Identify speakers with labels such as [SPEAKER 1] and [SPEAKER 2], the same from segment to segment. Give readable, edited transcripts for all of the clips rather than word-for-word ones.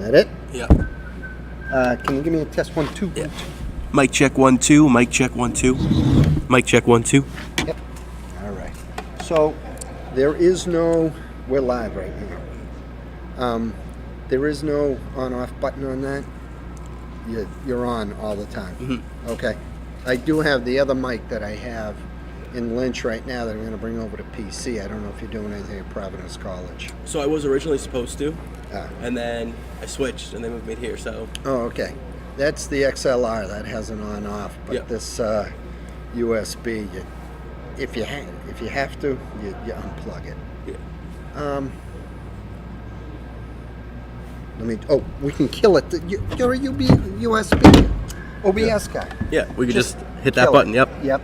[SPEAKER 1] that it?
[SPEAKER 2] Yeah.
[SPEAKER 1] Can you give me a test 1, 2?
[SPEAKER 2] Yeah. Mic check 1 2. Mic check 1 2. Mic check 1 2.
[SPEAKER 1] Yep. All right. So there is no. We're live right now. There is no on/off button on that. You're on all the time.
[SPEAKER 2] Mm-hmm.
[SPEAKER 1] Okay. I do have the other mic that I have in Lynch right now that I'm going to bring over to PC. I don't know if you're doing anything at Providence College.
[SPEAKER 2] So I was originally supposed to,
[SPEAKER 1] Ah.
[SPEAKER 2] and then I switched, and they moved me here. So.
[SPEAKER 1] Oh, okay. That's the XLR that has an on/off, but
[SPEAKER 2] Yep.
[SPEAKER 1] this USB, if you have to, you unplug it.
[SPEAKER 2] Yeah.
[SPEAKER 1] We can kill it. You're a USB OBS guy.
[SPEAKER 2] Yeah. We could just hit that
[SPEAKER 1] kill
[SPEAKER 2] button.
[SPEAKER 1] it.
[SPEAKER 2] Yep.
[SPEAKER 1] Yep.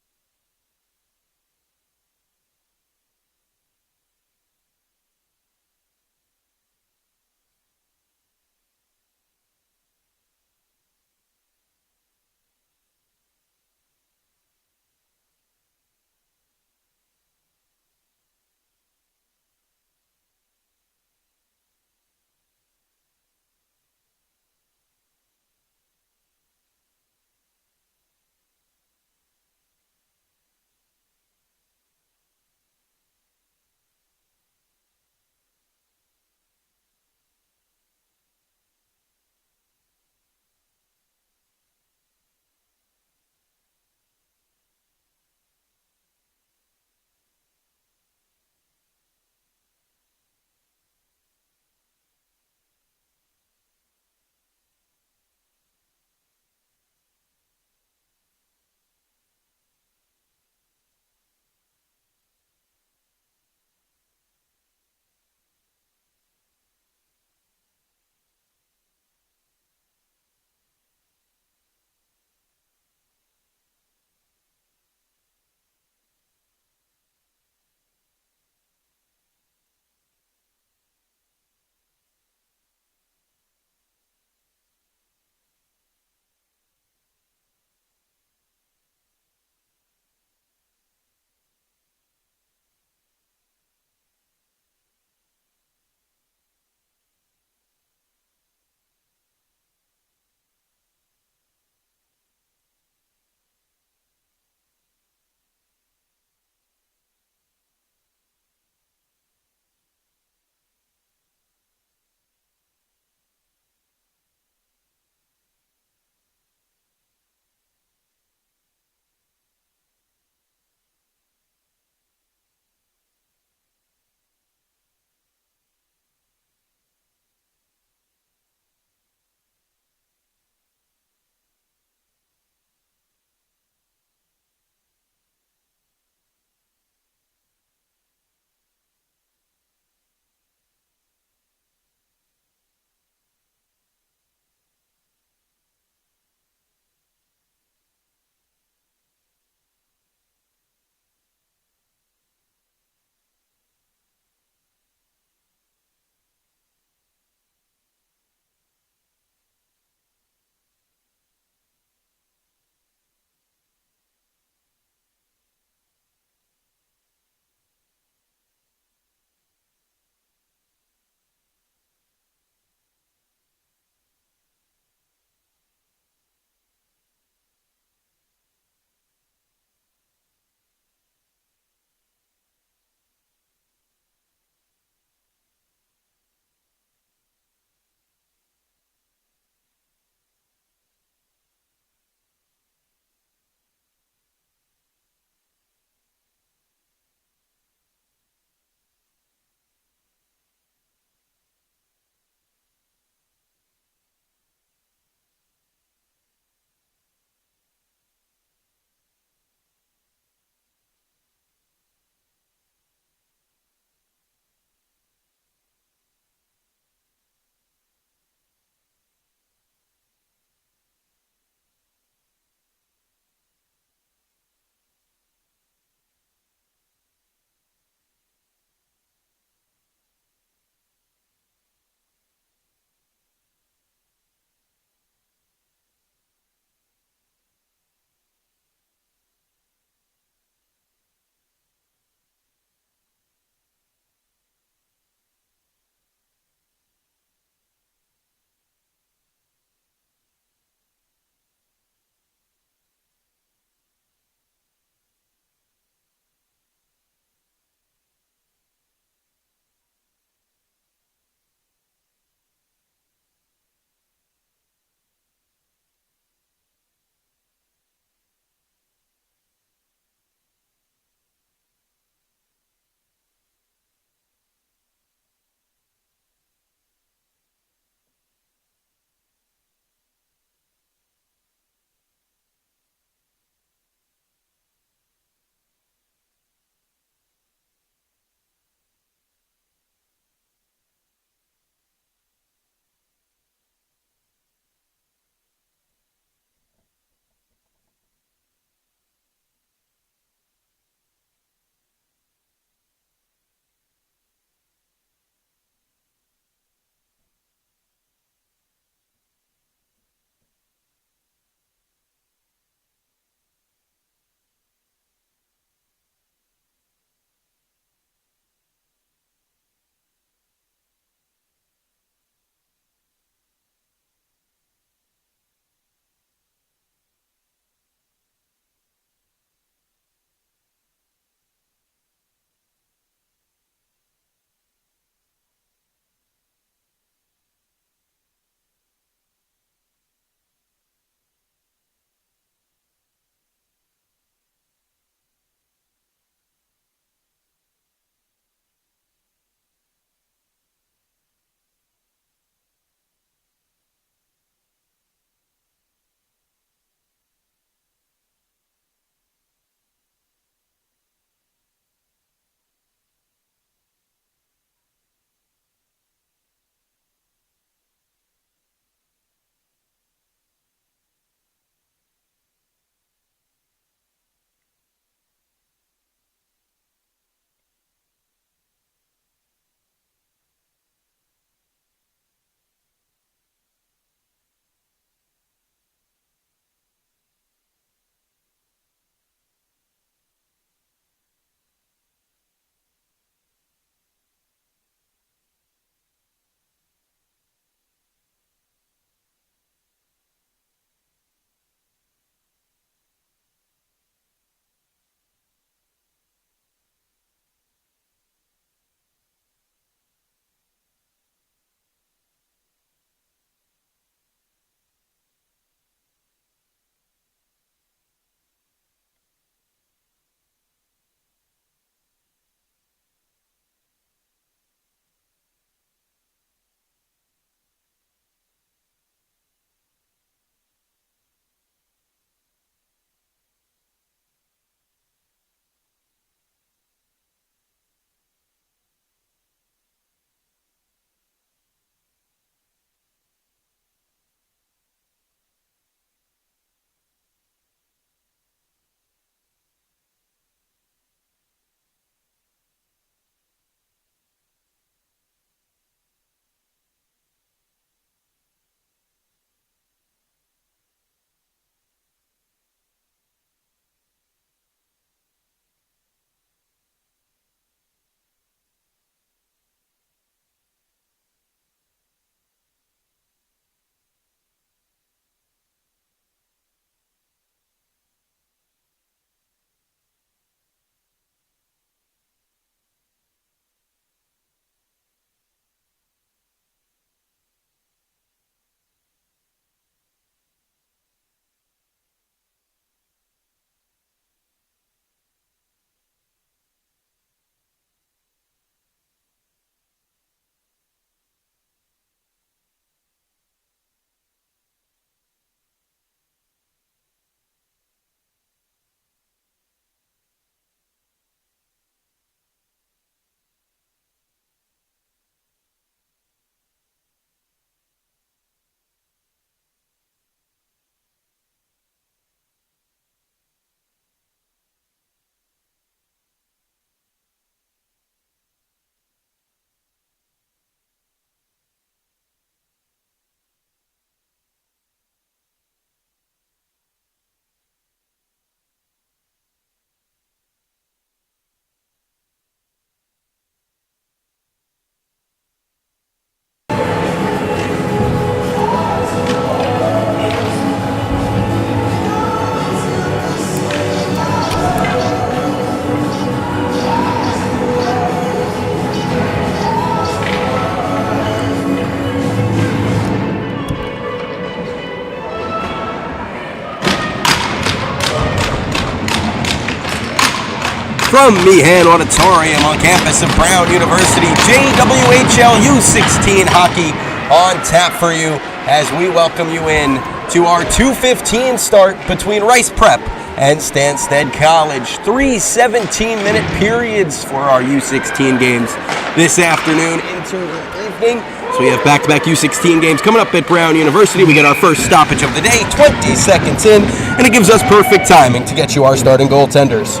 [SPEAKER 2] from Meehan Auditorium on campus of Brown University, JWHL U16 hockey on tap for you as we welcome you in to our 2:15 start between Rice Prep and Stanstead College. 3 17-minute periods for our U16 games this afternoon into the evening. So we have back-to-back U16 games coming up at Brown University. We get our first stoppage of the day, 20 seconds in, and it gives us perfect timing to get you our starting goaltenders.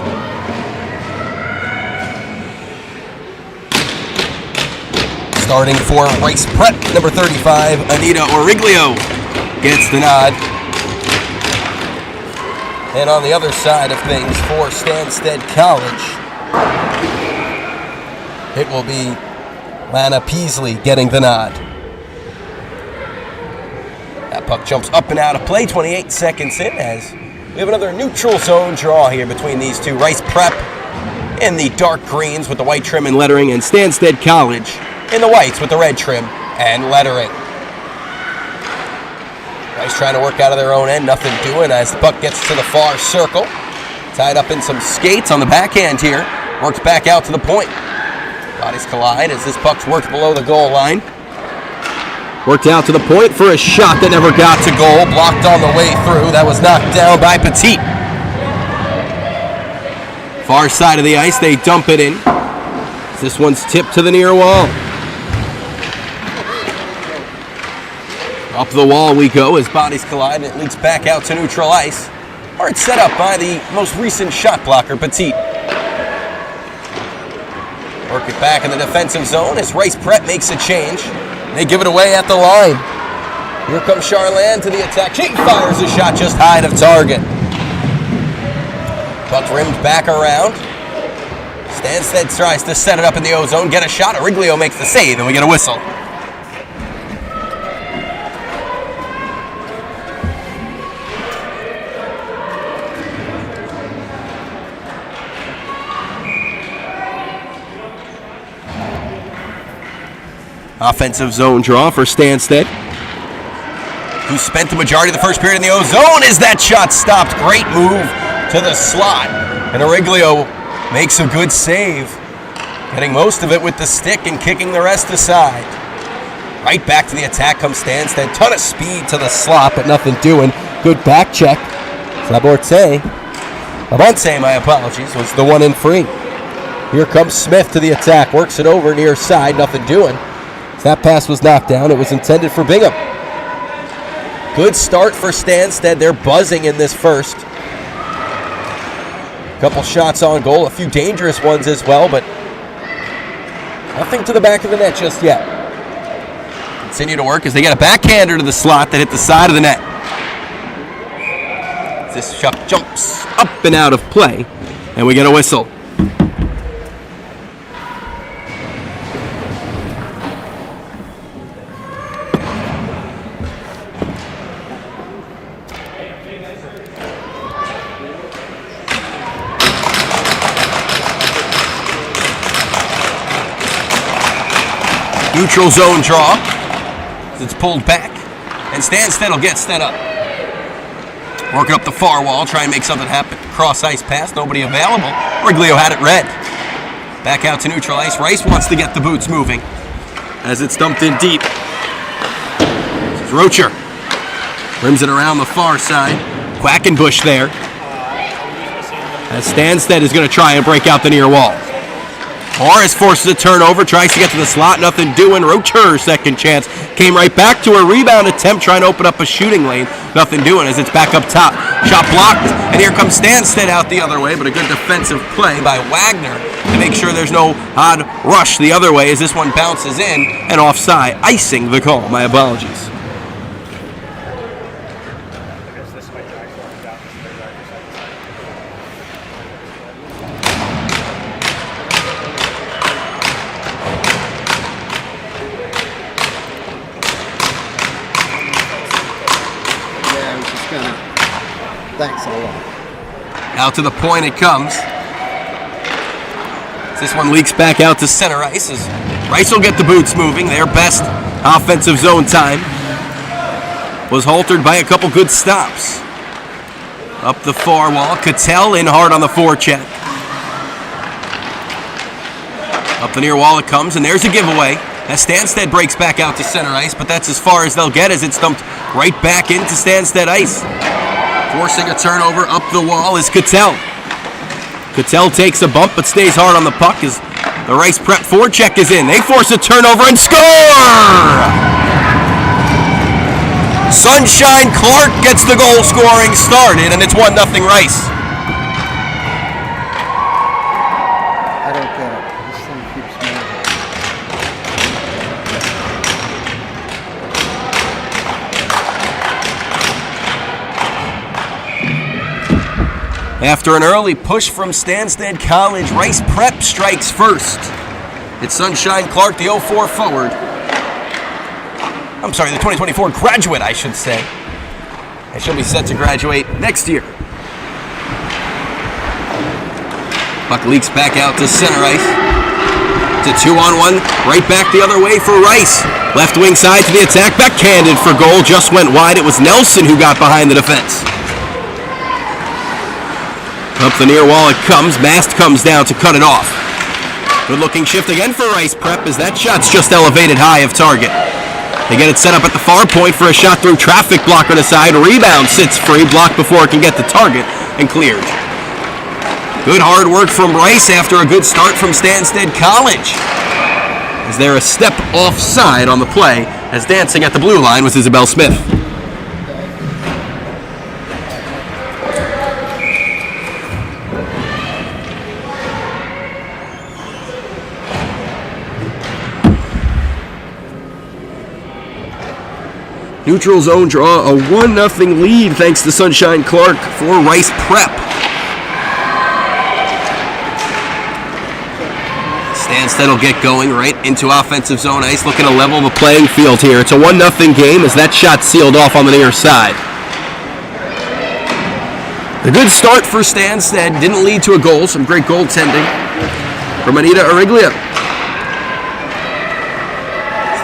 [SPEAKER 2] Starting for Rice Prep, number 35, Anita Origlio gets the nod. And on the other side of things for Stanstead College, it will be Lana Peasley getting the nod. That puck jumps up and out of play, 28 seconds in, as we have another neutral zone draw here between these two. Rice Prep in the dark greens with the white trim and lettering, and Stanstead College in the whites with the red trim and lettering. Rice trying to work out of their own end, nothing doing as the puck gets to the far circle. Tied up in some skates on the backhand here. Works back out to the point. Bodies collide as this puck's worked below the goal line. Worked out to the point for a shot that never got to goal. Blocked on the way through. That was knocked down by Petit. Far side of the ice, they dump it in. This one's tipped to the near wall. Up the wall we go as bodies collide and it leaks back out to neutral ice. Hard set up by the most recent shot blocker, Petit. Work it back in the defensive zone as Rice Prep makes a change. They give it away at the line. Here comes Charlene to the attack. She fires a shot just high of target. Puck rimmed back around. Stanstead tries to set it up in the O-zone, get a shot. Origlio makes the save, and we get a whistle. Offensive zone draw for Stanstead, who spent the majority of the first period in the O-zone. Is that shot stopped? Great move to the slot. And Origlio makes a good save, getting most of it with the stick and kicking the rest aside. Right back to the attack comes Stanstead. Ton of speed to the slot, but nothing doing. Good back check. Labonte, my apologies, was the one in free. Here comes Smith to the attack. Works it over near side. Nothing doing. That pass was knocked down. It was intended for Bingham. Good start for Stanstead. They're buzzing in this first. Couple shots on goal, a few dangerous ones as well, but nothing to the back of the net just yet. Continue to work as they get a backhander to the slot that hit the side of the net. This shot jumps up and out of play, and we get a whistle. Neutral zone draw. It's pulled back, and Stanstead will get set up. Working up the far wall, try and make something happen. Cross ice pass, nobody available. Origlio had it read. Back out to neutral ice. Rice wants to get the boots moving as it's dumped in deep. This is Rocher. Rims it around the far side. Quackenbush there. As Stanstead is going to try and break out the near wall. Morris forces a turnover, tries to get to the slot, nothing doing. Rocher, second chance, came right back to a rebound attempt, trying to open up a shooting lane. Nothing doing as it's back up top. Shot blocked, and here comes Stanstead out the other way, but a good defensive play by Wagner to make sure there's no odd rush the other way as this one bounces in and offside, icing the call. My apologies.
[SPEAKER 1] Thanks a lot.
[SPEAKER 2] Out to the point it comes. This one leaks back out to center ice as Rice will get the boots moving. Their best offensive zone time was haltered by a couple good stops. Up the far wall, Cattell in hard on the forecheck. Up the near wall it comes, and there's a giveaway. As Stanstead breaks back out to center ice, but that's as far as they'll get as it's dumped right back into Stanstead ice. Forcing a turnover up the wall is Cattell. Cattell takes a bump but stays hard on the puck as the Rice Prep forecheck is in. They force a turnover and score! Sunshine Clark gets the goal scoring started, and it's 1-0 Rice.
[SPEAKER 1] I don't get it. This thing keeps moving.
[SPEAKER 2] After an early push from Stanstead College, Rice Prep strikes first. It's Sunshine Clark, the 04 forward. I'm sorry, the 2024 graduate, I should say. And she'll be set to graduate next year. Puck leaks back out to center ice. It's a 2-on-1, right back the other way for Rice. Left wing side to the attack, backhanded for goal, just went wide. It was Nelson who got behind the defense. Up the near wall it comes, Mast comes down to cut it off. Good looking shift again for Rice Prep as that shot's just elevated high of target. They get it set up at the far point for a shot through traffic block on the side. Rebound sits free, blocked before it can get the target, and cleared. Good hard work from Rice after a good start from Stanstead College. Is there a step offside on the play as dancing at the blue line was Isabel Smith. Neutral zone draw, a 1-0 lead thanks to Sunshine Clark for Rice Prep. Stanstead will get going right into offensive zone ice, looking to level the playing field here. It's a 1-0 game as that shot sealed off on the near side. A good start for Stanstead didn't lead to a goal. Some great goaltending from Anita Ariglia.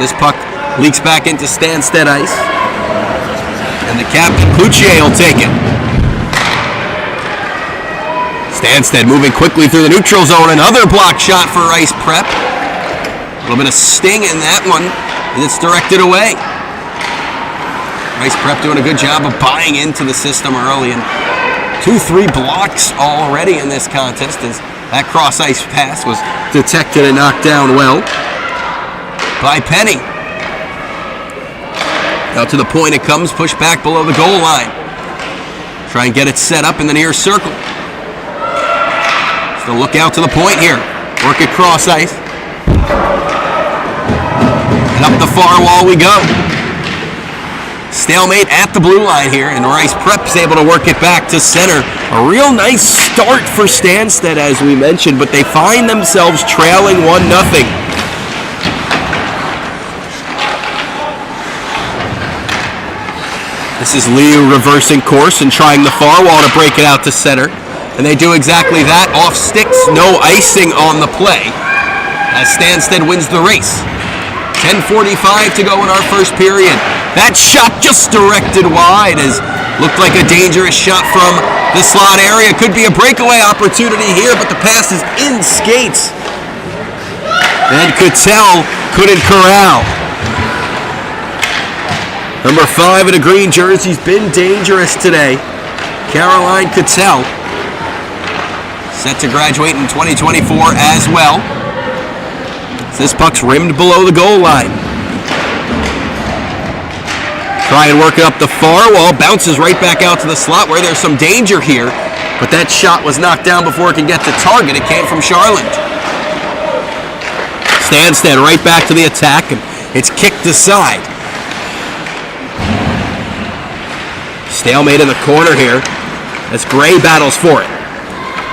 [SPEAKER 2] This puck leaks back into Stanstead ice. And the captain, Cloutier, will take it. Stanstead moving quickly through the neutral zone. Another block shot for Rice Prep. A little bit of sting in that one, and it's directed away. Rice Prep doing a good job of buying into the system early, and 2-3 blocks already in this contest as that cross-ice pass was detected and knocked down well by Penny. Out to the point it comes, pushed back below the goal line. Try and get it set up in the near circle. So look out to the point here. Work it cross ice. And up the far wall we go. Stalemate at the blue line here, and Rice Prep's able to work it back to center. A real nice start for Stanstead, as we mentioned, but they find themselves trailing 1-0. This is Liu reversing course and trying the far wall to break it out to center. And they do exactly that. Off sticks, no icing on the play as Stanstead wins the race. 10:45 to go in our first period. That shot just directed wide as looked like a dangerous shot from the slot area. Could be a breakaway opportunity here, but the pass is in skates. And Cattell couldn't corral. Number 5 in a green jersey's been dangerous today. Caroline Cattell, set to graduate in 2024 as well. This puck's rimmed below the goal line. Try and work it up the far wall. Bounces right back out to the slot where there's some danger here. But that shot was knocked down before it can get to target. It came from Charlotte. Stanstead right back to the attack, and it's kicked aside. Stalemate in the corner here as Gray battles for it.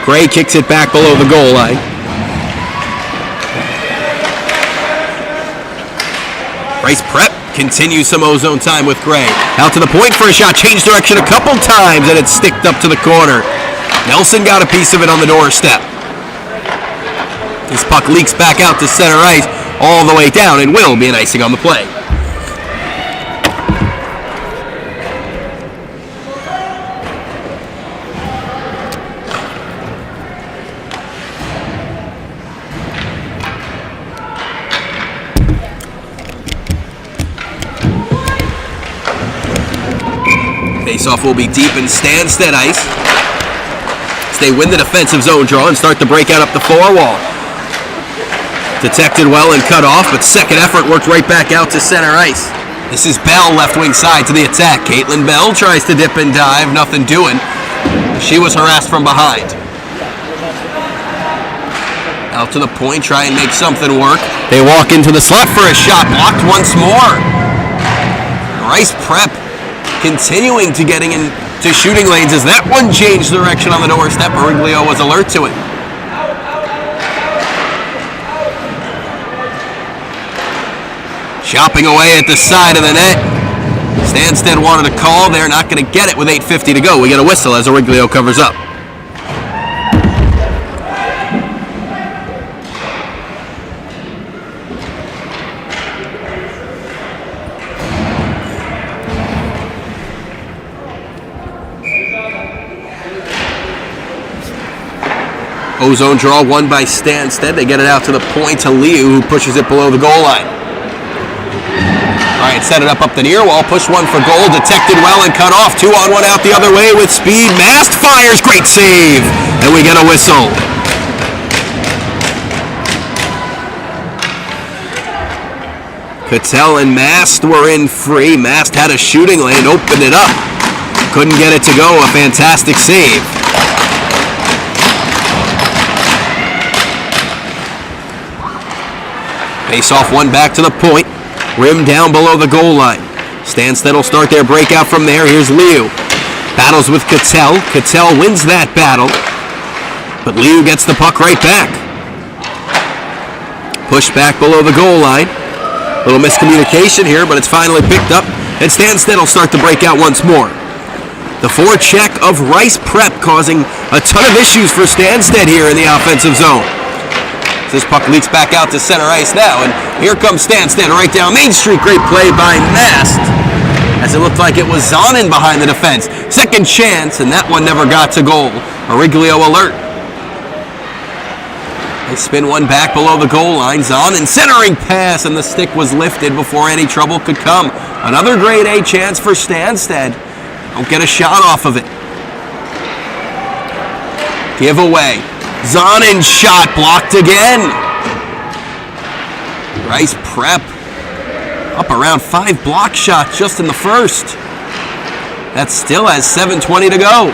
[SPEAKER 2] Gray kicks it back below the goal line. Rice Prep continues some ozone time with Gray. Out to the point for a shot, changed direction a couple times, and it's sticked up to the corner. Nelson got a piece of it on the doorstep. This puck leaks back out to center ice all the way down and will be an icing on the play. Face-off will be deep in Stanstead ice. As they win the defensive zone draw and start to break out up the far wall. Detected well and cut off, but second effort worked right back out to center ice. This is Bell, left wing side to the attack. Caitlin Bell tries to dip and dive, nothing doing. She was harassed from behind. Out to the point, try and make something work. They walk into the slot for a shot, blocked once more. Rice Prep continuing to getting into shooting lanes as that one changed direction on the doorstep. Origlio was alert to it. Chopping away at the side of the net. Stanstead wanted a call. They're not going to get it with 8:50 to go. We get a whistle as Origlio covers up. Ozone draw won by Stanstead. They get it out to the point to Liu, who pushes it below the goal line. All right, set it up the near wall. Push one for goal. Detected well and cut off. 2-on-1 out the other way with speed. Mast fires. Great save. And we get a whistle. Cattell and Mast were in free. Mast had a shooting lane. Opened it up. Couldn't get it to go. A fantastic save. Face-off one back to the point. Rim down below the goal line. Stanstead will start their breakout from there. Here's Liu. Battles with Cattell. Cattell wins that battle. But Liu gets the puck right back. Pushed back below the goal line. Little miscommunication here, but it's finally picked up. And Stanstead will start to break out once more. The forecheck of Rice Prep causing a ton of issues for Stanstead here in the offensive zone. This puck leaks back out to center ice now, and here comes Stanstead right down Main Street. Great play by Mast, as it looked like it was Zonin behind the defense. Second chance, and that one never got to goal. Origlio alert. They spin one back below the goal line. Zonin centering pass, and the stick was lifted before any trouble could come. Another grade A chance for Stanstead. Don't get a shot off of it. Giveaway. Zonin shot blocked again. Rice Prep up around 5 block shots just in the first. That still has 7:20 to go.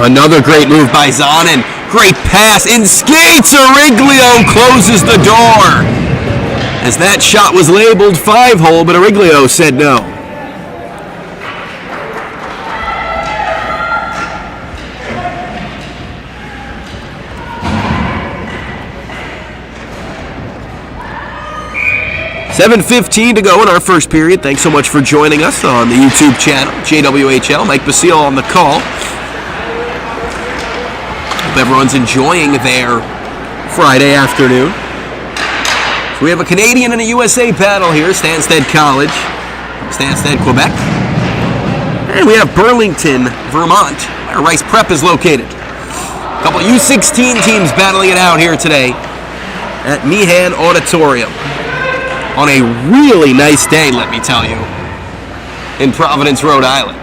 [SPEAKER 2] Another great move by Zonin. Great pass in skates. Origlio closes the door. As that shot was labeled 5-hole, but Origlio said no. $7:15 to go in our first period. Thanks so much for joining us on the YouTube channel, JWHL. Mike Basile on the call. Hope everyone's enjoying their Friday afternoon. So we have a Canadian and a USA battle here. Stanstead College, Stanstead, Quebec. And we have Burlington, Vermont, where Rice Prep is located. A couple U16 teams battling it out here today at Meehan Auditorium. On a really nice day, let me tell you, in Providence, Rhode Island.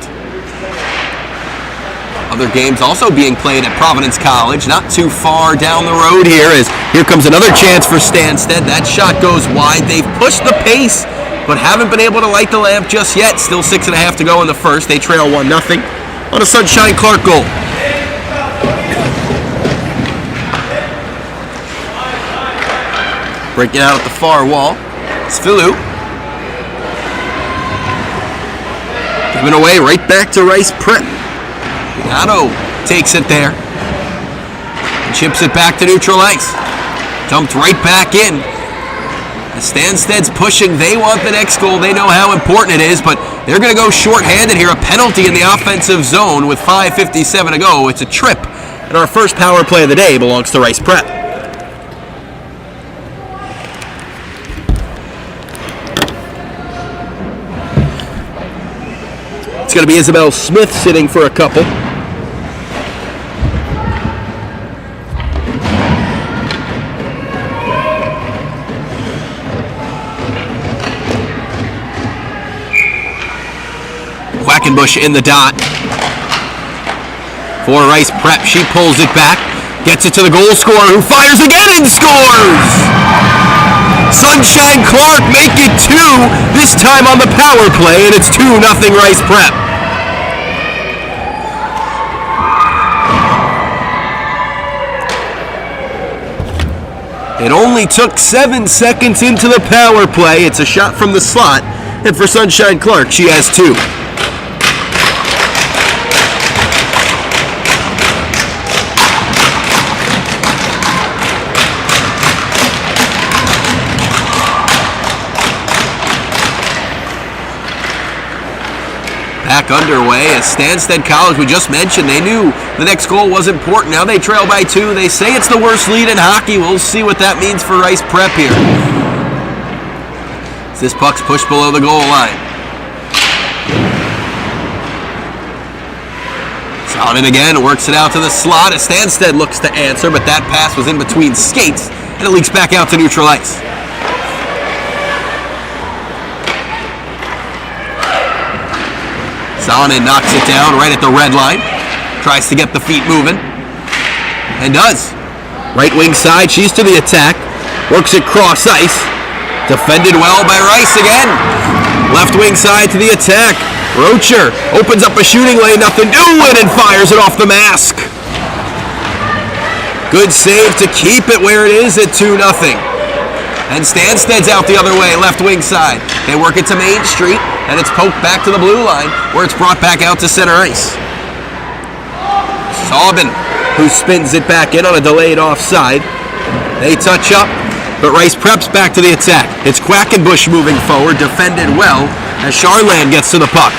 [SPEAKER 2] Other games also being played at Providence College, not too far down the road here, as here comes another chance for Stanstead. That shot goes wide. They've pushed the pace, but haven't been able to light the lamp just yet. Still 6.5 to go in the first. They trail 1-0 on a Sunshine Clark goal. Breaking out at the far wall. Filou. Giving away right back to Rice Prep. Otto takes it there. And chips it back to neutral ice. Dumped right back in. As Stanstead's pushing, they want the next goal. They know how important it is, but they're going to go short-handed here. A penalty in the offensive zone with 5:57 to go. It's a trip. And our first power play of the day belongs to Rice Prep. It's going to be Isabel Smith sitting for a couple. Quackenbush in the dot. For Rice Prep, she pulls it back. Gets it to the goal scorer, who fires again and scores! Sunshine Clark make it 2, this time on the power play, and it's 2-0 Rice Prep. It only took 7 seconds into the power play. It's a shot from the slot, and for Sunshine Clark, she has 2. Back underway as Stanstead College, we just mentioned, they knew the next goal was important. Now they trail by 2. They say it's the worst lead in hockey. We'll see what that means for Rice Prep here. This puck's pushed below the goal line. Sonnen again works it out to the slot as Stanstead looks to answer, but that pass was in between skates, and it leaks back out to neutral ice. Sonnen knocks it down right at the red line. Tries to get the feet moving. And does. Right wing side, she's to the attack. Works it cross ice. Defended well by Rice again. Left wing side to the attack. Rocher opens up a shooting lane, nothing doing, and fires it off the mask. Good save to keep it where it is at 2-0. And Stanstead's out the other way, left wing side. They work it to Main Street, and it's poked back to the blue line, where it's brought back out to center ice. Saubin, who spins it back in on a delayed offside. They touch up, but Rice Prep's back to the attack. It's Quackenbush moving forward, defended well, as Charland gets to the puck.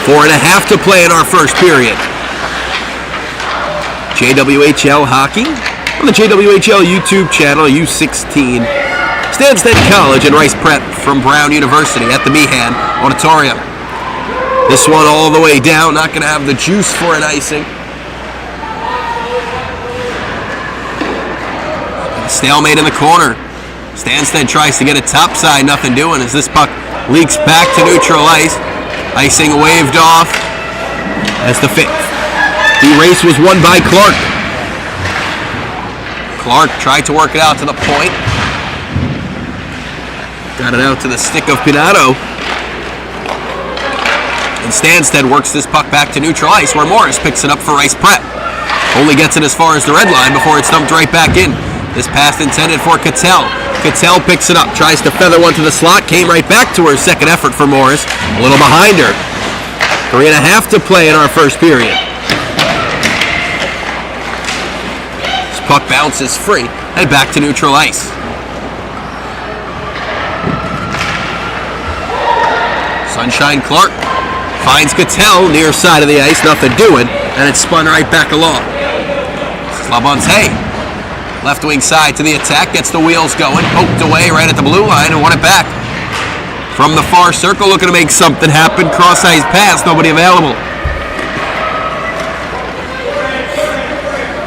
[SPEAKER 2] 4.5 to play in our first period. JWHL Hockey on the JWHL YouTube channel, U16. Stanstead College and Rice Prep from Brown University at the Meehan Auditorium. This one all the way down, not going to have the juice for an icing. Stalemate in the corner. Stanstead tries to get it topside, nothing doing as this puck leaks back to neutral ice. Icing waved off as the race was won by Clark. Clark tried to work it out to the point. Got it out to the stick of Pinato. And Stanstead works this puck back to neutral ice where Morris picks it up for Rice Prep. Only gets it as far as the red line before it's dumped right back in. This pass intended for Cattell. Cattell picks it up, tries to feather one to the slot, came right back to her. Second effort for Morris. A little behind her. 3.5 to play in our first period. Puck bounces free and back to neutral ice. Sunshine Clark finds Cattell near side of the ice, nothing doing, and it's spun right back along. Slabonte, left wing side to the attack, gets the wheels going, poked away right at the blue line and won it back. From the far circle, looking to make something happen, cross ice pass, nobody available.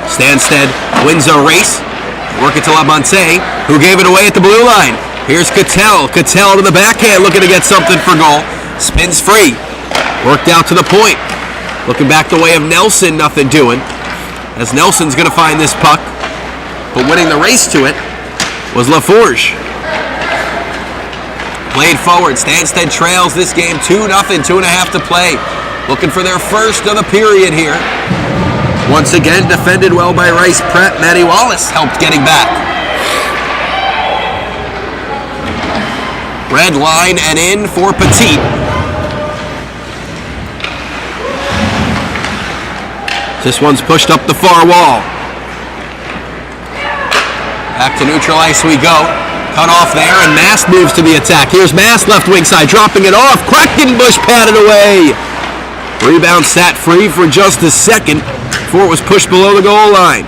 [SPEAKER 2] Stanstead wins a race. Work it to Labonte, who gave it away at the blue line. Here's Cattell. Cattell to the backhand, looking to get something for goal. Spins free. Worked out to the point. Looking back the way of Nelson, nothing doing. As Nelson's going to find this puck. But winning the race to it was LaForge. Played forward. Stanstead trails this game 2-0, 2.5 to play. Looking for their first of the period here. Once again, defended well by Rice Prep. Maddie Wallace helped getting back. Red line and in for Petit. This one's pushed up the far wall. Back to neutral ice we go. Cut off there, and Mast moves to the attack. Here's Mast, left wing side, dropping it off. Quackenbush patted away. Rebound sat free for just a second before it was pushed below the goal line.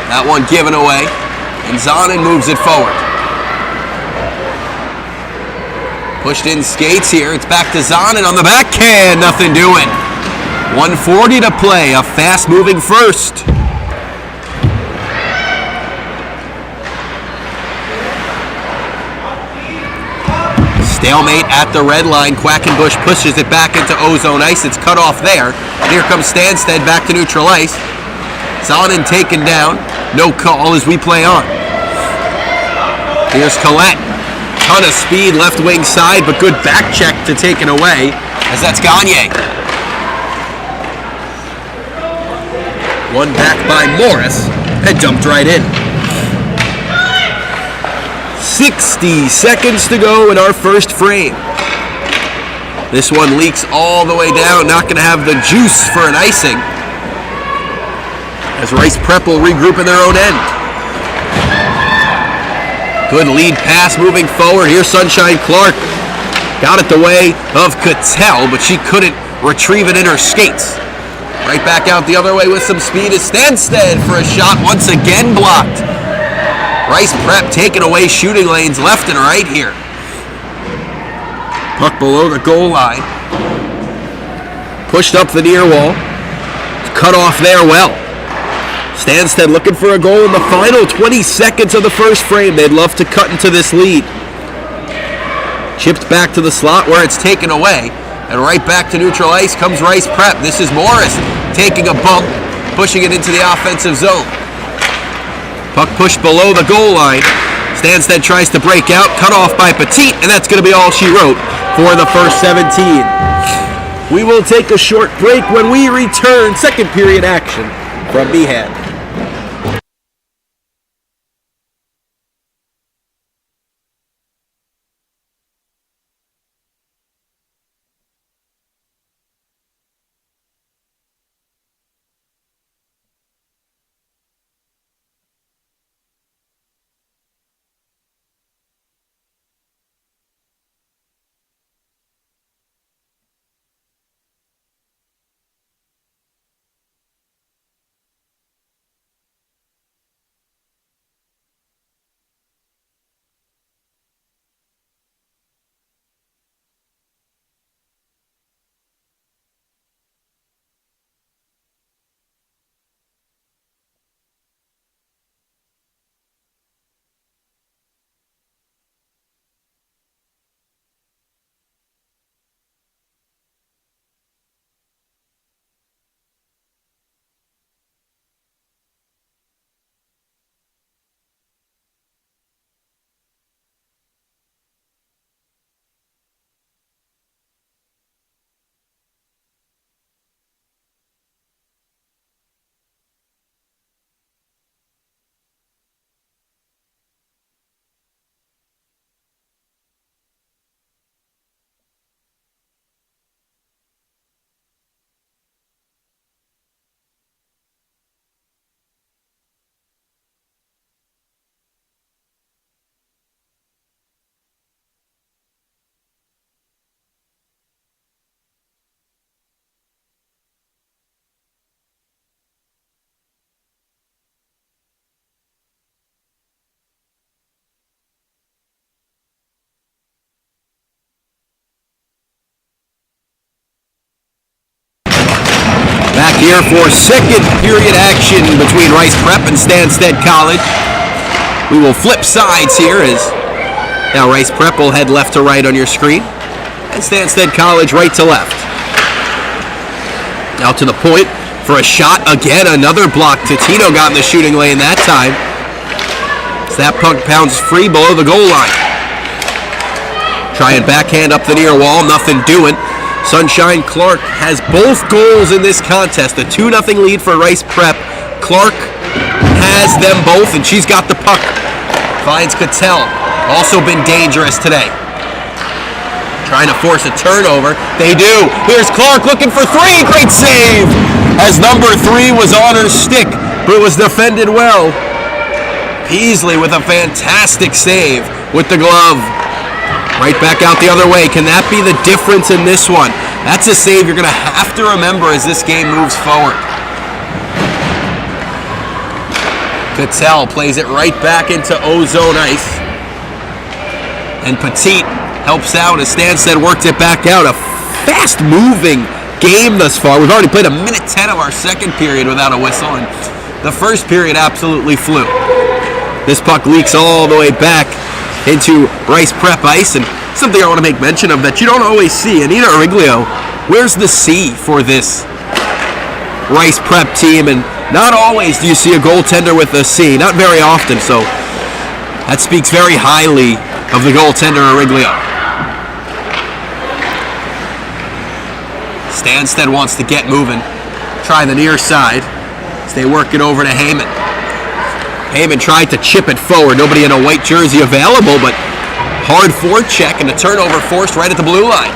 [SPEAKER 2] That one given away, and Zonin moves it forward. Pushed in skates here. It's back to Zonin on the backhand. Nothing doing. 1:40 to play. A fast-moving first. Stalemate at the red line. Quackenbush pushes it back into ozone ice. It's cut off there. Here comes Stanstead back to neutral ice. It's on and taken down. No call as we play on. Here's Collette. Ton of speed left wing side, but good back check to take it away as that's Gagne. One back by Morris and dumped right in. 60 seconds to go in our first frame. This one leaks all the way down, not going to have the juice for an icing. As Rice Prep will regroup in their own end. Good lead pass moving forward. Here's Sunshine Clark. Got it the way of Cattell, but she couldn't retrieve it in her skates. Right back out the other way with some speed is Stanstead for a shot once again blocked. Rice Prep taking away shooting lanes left and right here. Puck below the goal line. Pushed up the near wall. Cut off there well. Stanstead looking for a goal in the final 20 seconds of the first frame. They'd love to cut into this lead. Chipped back to the slot where it's taken away. And right back to neutral ice comes Rice Prep. This is Morris taking a bump, pushing it into the offensive zone. Puck pushed below the goal line. Stanstead tries to break out, cut off by Petit, and that's going to be all she wrote for the first 17. We will take a short break. When we return, second period action from Meehan. Back here for second period action between Rice Prep and Stanstead College. We will flip sides here as now Rice Prep will head left to right on your screen and Stanstead College right to left. Out to the point for a shot again, another block. Titino got in the shooting lane that time. So that puck pounds free below the goal line. Try and backhand up the near wall, nothing doing. Sunshine Clark has both goals in this contest. A 2-0 lead for Rice Prep. Clark has them both, and she's got the puck. Finds Cattell. Also been dangerous today. Trying to force a turnover. They do. Here's Clark looking for three. Great save. As number 3 was on her stick, but it was defended well. Peasley with a fantastic save with the glove. Right back out the other way. Can that be the difference in this one? That's a save you're going to have to remember as this game moves forward. Cattell plays it right back into ozone ice. And Petit helps out as Stanstead works it back out. A fast-moving game thus far. We've already played 1:10 of our second period without a whistle, and the first period absolutely flew. This puck leaks all the way back into Rice Prep ice, and something I want to make mention of that you don't always see. Anita Origlio, where's the C for this Rice Prep team? And not always do you see a goaltender with a C. Not very often, so that speaks very highly of the goaltender Origlio. Stanstead wants to get moving. Try the near side. They work it over to Heyman. Heyman tried to chip it forward. Nobody in a white jersey available, but hard forecheck and a turnover forced right at the blue line.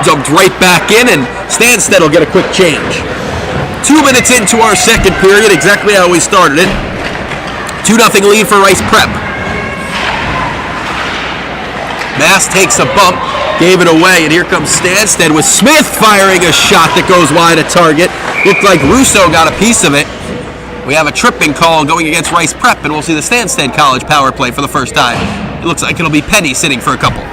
[SPEAKER 2] Jumped right back in, and Stanstead will get a quick change. 2 minutes into our second period, exactly how we started it. 2-0 lead for Rice Prep. Mass takes a bump, gave it away, and here comes Stanstead with Smith firing a shot that goes wide of target. Looked like Russo got a piece of it. We have a tripping call going against Rice Prep, and we'll see the Stanstead College power play for the first time. It looks like it'll be Penny sitting for a couple.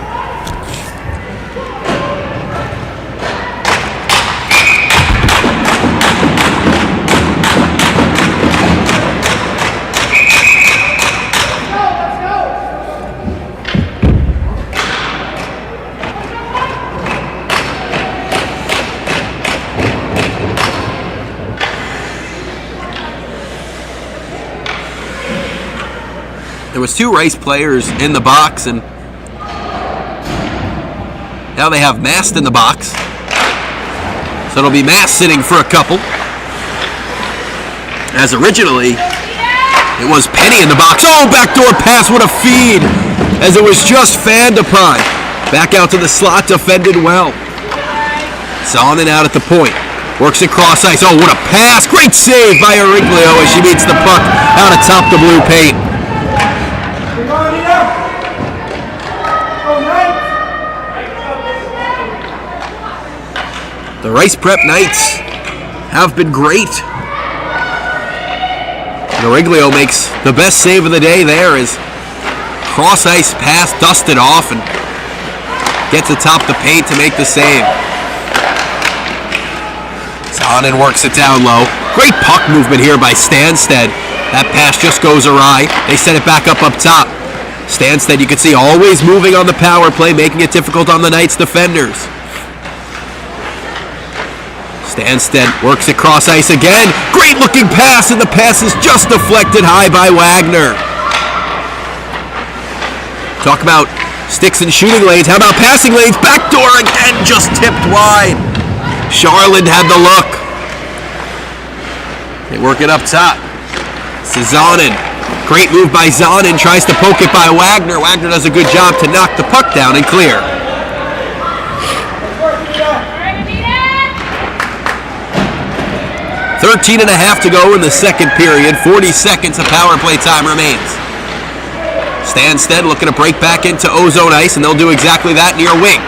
[SPEAKER 2] There was 2 Rice players in the box, and now they have Mast in the box. So it'll be Mast sitting for a couple. As originally, it was Penny in the box. Oh, backdoor pass, what a feed! As it was just fanned upon. Back out to the slot, defended well. Zonin out at the point. Works it cross ice. Oh, what a pass! Great save by Origlio as she meets the puck out atop the blue paint. The Rice Prep Knights have been great. And Origlio makes the best save of the day there as cross ice pass dusted off and gets atop the paint to make the save. Zonin works it down low. Great puck movement here by Stanstead. That pass just goes awry. They set it back up top. Stanstead, you can see, always moving on the power play, making it difficult on the Knights defenders. Stanstead works it cross ice again. Great looking pass, and the pass is just deflected high by Wagner. Talk about sticks and shooting lanes. How about passing lanes? Backdoor again, just tipped wide. Charland had the look. They work it up top. Zonin. Great move by Zonin. Tries to poke it by Wagner. Wagner does a good job to knock the puck down and clear. 13 and a half to go in the second period. 40 seconds of power play time remains. Stanstead looking to break back into ozone ice, and they'll do exactly that near wing.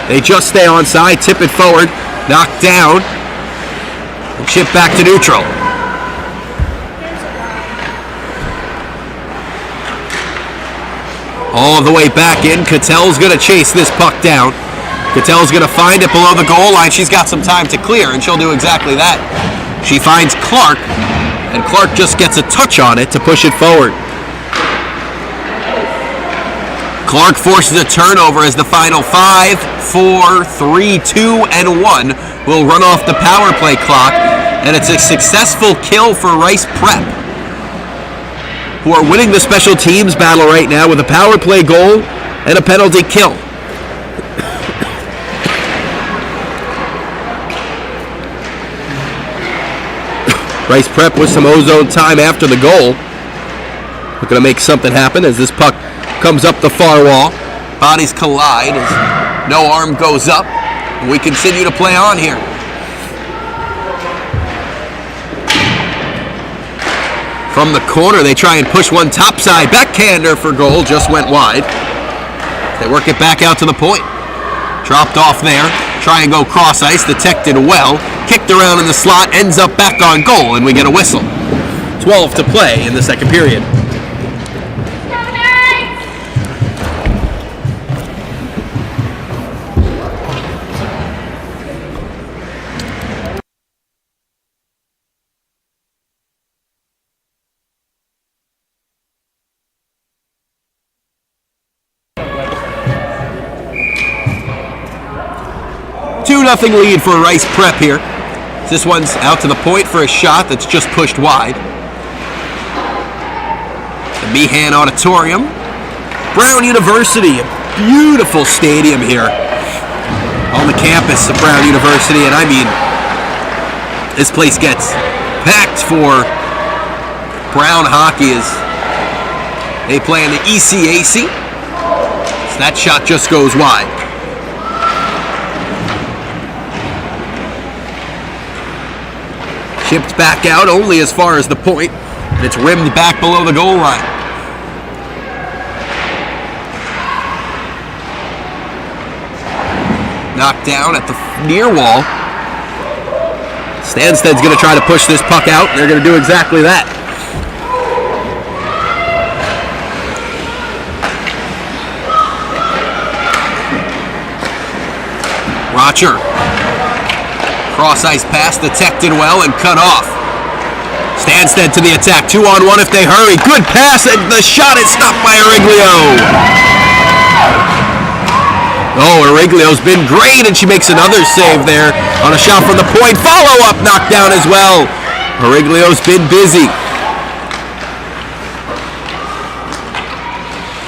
[SPEAKER 2] They just stay onside, tip it forward, knock down, and chip back to neutral. All the way back in. Cattell's going to chase this puck down. Cattell's going to find it below the goal line. She's got some time to clear, and she'll do exactly that. She finds Clark, and Clark just gets a touch on it to push it forward. Clark forces a turnover as the final 5, 4, 3, 2, and 1 will run off the power play clock, and it's a successful kill for Rice Prep, who are winning the special teams battle right now with a power play goal and a penalty kill. Rice Prep with some ozone time after the goal. Looking to make something happen as this puck comes up the far wall. Bodies collide as no arm goes up. And we continue to play on here. From the corner, they try and push one topside. Backhander for goal, just went wide. They work it back out to the point. Dropped off there. Try and go cross ice, detected well. Kicked around in the slot, ends up back on goal, and we get a whistle. 12 to play in the second period. 2-0 lead for Rice Prep here. This one's out to the point for a shot that's just pushed wide. The Meehan Auditorium. Brown University, a beautiful stadium here on the campus of Brown University, and I mean, this place gets packed for Brown hockey as they play in the ECAC. So that shot just goes wide. Chipped back out only as far as the point, and it's rimmed back below the goal line. Knocked down at the near wall. Stanstead's going to try to push this puck out, and they're going to do exactly that. Rocher. Cross-ice pass detected well and cut off. Stanstead to the attack. 2-on-1 if they hurry. Good pass, and the shot is stopped by Origlio. Oh, Origlio's been great, and she makes another save there on a shot from the point. Follow-up knocked down as well. Origlio's been busy.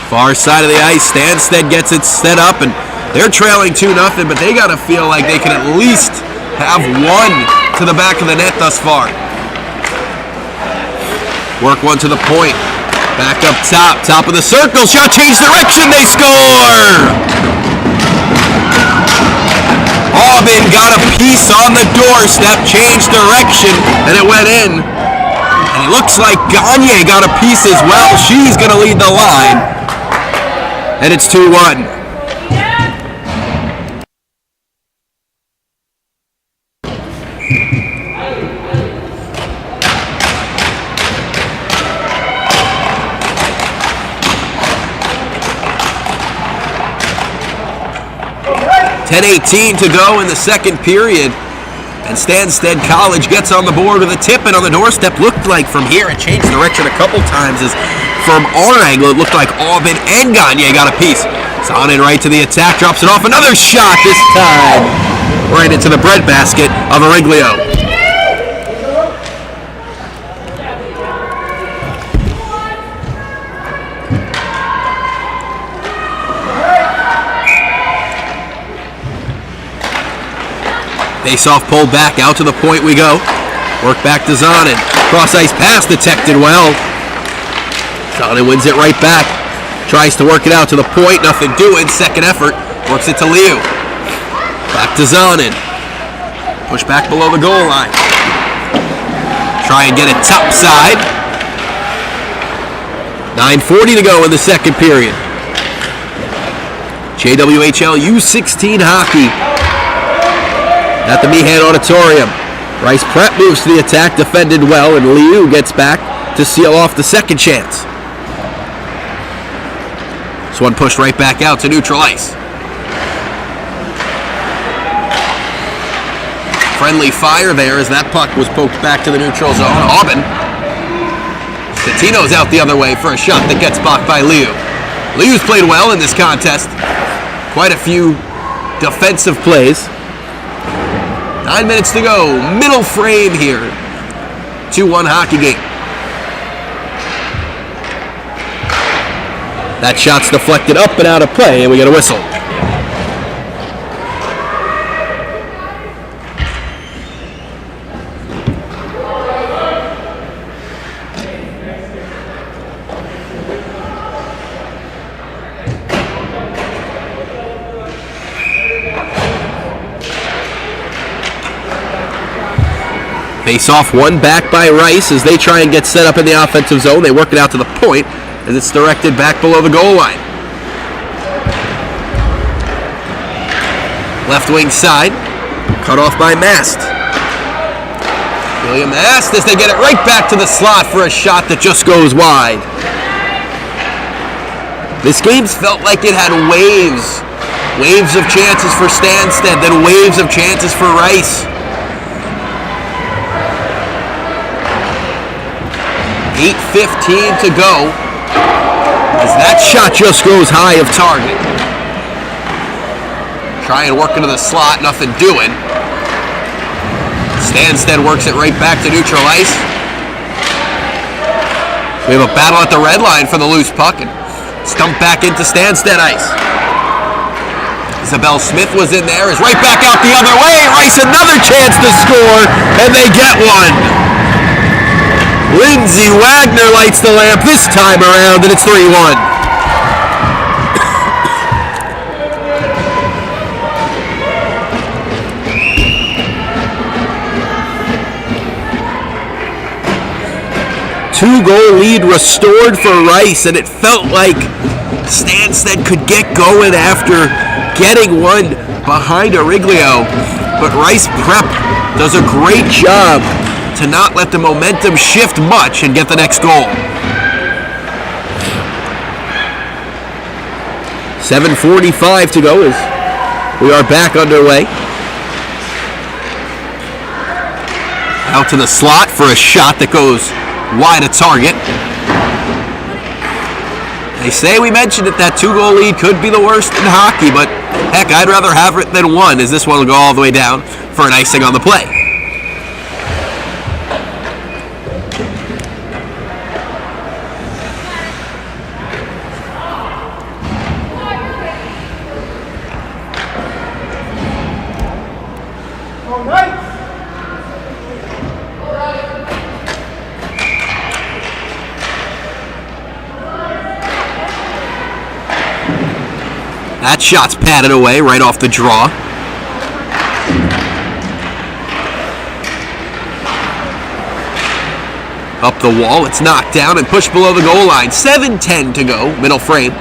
[SPEAKER 2] Far side of the ice, Stanstead gets it set up, and they're trailing 2-0, but they got to feel like they can at least have one to the back of the net thus far. Work one to the point. Back up top. Top of the circle. Shot change direction. They score! Aubin got a piece on the doorstep. Changed direction. And it went in. And it looks like Gagne got a piece as well. She's going to lead the line. And it's 2-1. .18 to go in the second period, and Stanstead College gets on the board with a tip, and on the doorstep looked like from here it changed direction a couple times as from our angle it looked like Aubin and Gagne got a piece. Sonnen right to the attack, drops it off, another shot this time right into the breadbasket of Origlio. Face-off pulled back, out to the point we go. Work back to Sonnen. Cross-ice pass detected well. Sonnen wins it right back. Tries to work it out to the point, nothing doing. Second effort, works it to Liu. Back to Sonnen. Push back below the goal line. Try and get it top side. 9:40 to go in the second period. JWHL U16 hockey at the Meehan Auditorium. Rice Prep moves to the attack, defended well, and Liu gets back to seal off the second chance. This one pushed right back out to neutral ice. Friendly fire there as that puck was poked back to the neutral zone. Aubin. Catino's out the other way for a shot that gets blocked by Liu. Liu's played well in this contest. Quite a few defensive plays. 9 minutes to go. Middle frame here. 2-1 hockey game. That shot's deflected up and out of play, and we get a whistle. Face-off one back by Rice as they try and get set up in the offensive zone. They work it out to the point as it's directed back below the goal line. Left wing side, cut off by Mast. William Mast as they get it right back to the slot for a shot that just goes wide. This game's felt like it had waves. Waves of chances for Stanstead, then waves of chances for Rice. 8:15 to go as that shot just goes high of target. Try and work into the slot, nothing doing. Stanstead works it right back to neutral ice. We have a battle at the red line for the loose puck, and stumped back into Stanstead ice. Isabel Smith was in there, is right back out the other way. Rice another chance to score, and they get one. Lindsay Wagner lights the lamp this time around, and it's 3-1. Two-goal lead restored for Rice, and it felt like Stanstead could get going after getting one behind Origlio. But Rice Prep does a great job to not let the momentum shift much and get the next goal. 7:45 to go as we are back underway. Out to the slot for a shot that goes wide of target. They say we mentioned it, that two-goal lead could be the worst in hockey, but heck, I'd rather have it than one, as this one will go all the way down for an icing on the play. That shot's patted away right off the draw. Up the wall, it's knocked down and pushed below the goal line. 7:10 to go, middle frame.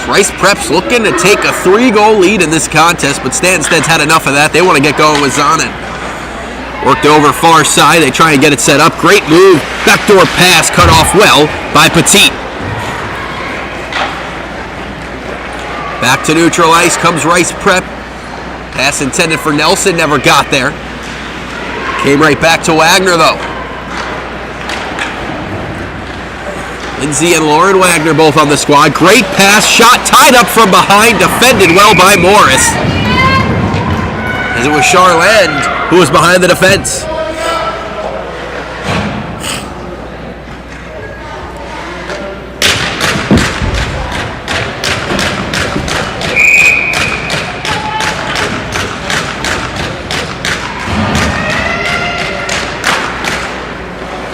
[SPEAKER 2] Rice Prep's looking to take a 3-goal lead in this contest, but Stanstead's had enough of that. They want to get going with Zonin. Worked over far side, they try and get it set up. Great move, backdoor pass cut off well by Petit. Back to neutral ice comes Rice Prep. Pass intended for Nelson, never got there. Came right back to Wagner though. Lindsay and Lauren Wagner both on the squad. Great pass, shot tied up from behind, defended well by Morris. As it was Charland who was behind the defense.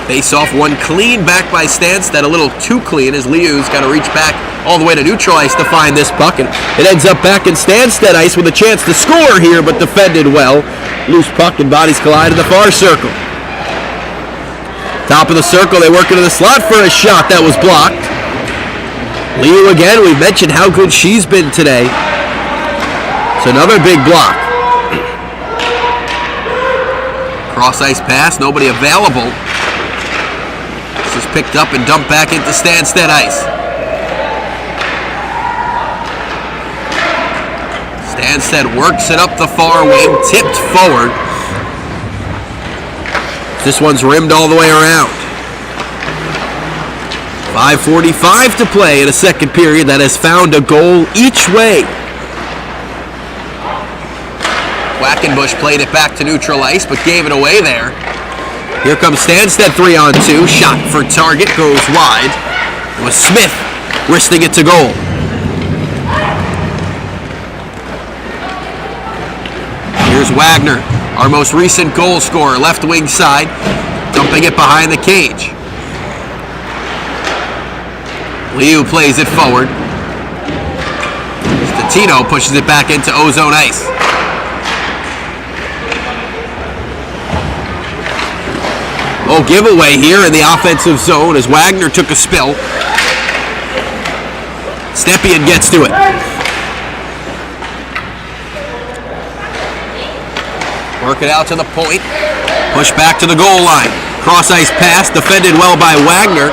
[SPEAKER 2] Face-off one clean back by Stanstead, a little too clean as Liu's got to reach back all the way to neutral ice to find this puck, and it ends up back in Stanstead ice with a chance to score here, but defended well. Loose puck and bodies collide in the far circle. Top of the circle, they work into the slot for a shot that was blocked. Liu again, we've mentioned how good she's been today. It's another big block. Cross ice pass, nobody available. This is picked up and dumped back into Stanstead ice. Stanstead works it up the far wing, tipped forward. This one's rimmed all the way around. 5:45 to play in a second period that has found a goal each way. Quackenbush played it back to neutral ice, but gave it away there. Here comes Stanstead 3-on-2. Shot for target, goes wide. It was Smith wristing it to goal. Here's Wagner, our most recent goal scorer, left wing side, dumping it behind the cage. Liu plays it forward. Statino pushes it back into ozone ice. Oh, giveaway here in the offensive zone as Wagner took a spill. Stepien gets to it. Work it out to the point. Push back to the goal line. Cross ice pass, defended well by Wagner.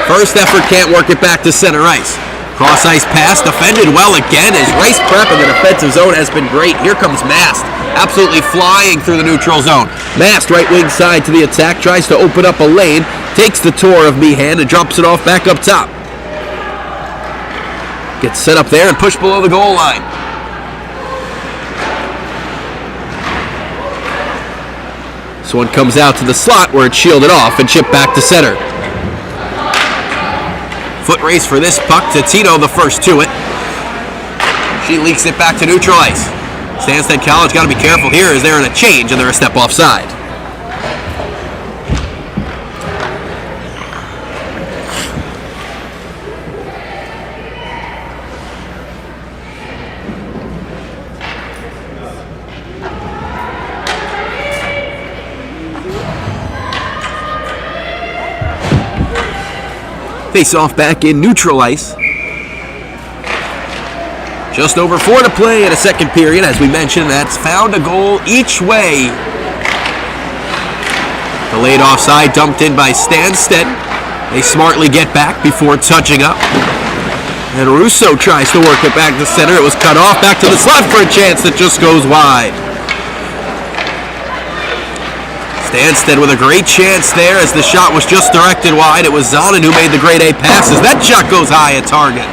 [SPEAKER 2] First effort can't work it back to center ice. Cross ice pass, defended well again as Rice Prep in the defensive zone has been great. Here comes Mast, absolutely flying through the neutral zone. Mast, right wing side to the attack, tries to open up a lane, takes the tour of Meehan and drops it off back up top. Gets set up there and pushed below the goal line. This one comes out to the slot where it's shielded off and chipped back to center. Foot race for this puck. Tino the first to it. She leaks it back to neutral ice. Stanstead College got to be careful here as they're in a change and they're a step offside. Face off back in neutral ice. Just over 4 to play in a second period. As we mentioned, that's found a goal each way. Delayed offside, dumped in by Stanstead. They smartly get back before touching up. And Russo tries to work it back to center. It was cut off. Back to the slot for a chance that just goes wide. Stanstead with a great chance there as the shot was just directed wide. It was Zonin who made the grade A passes. That shot goes high at target.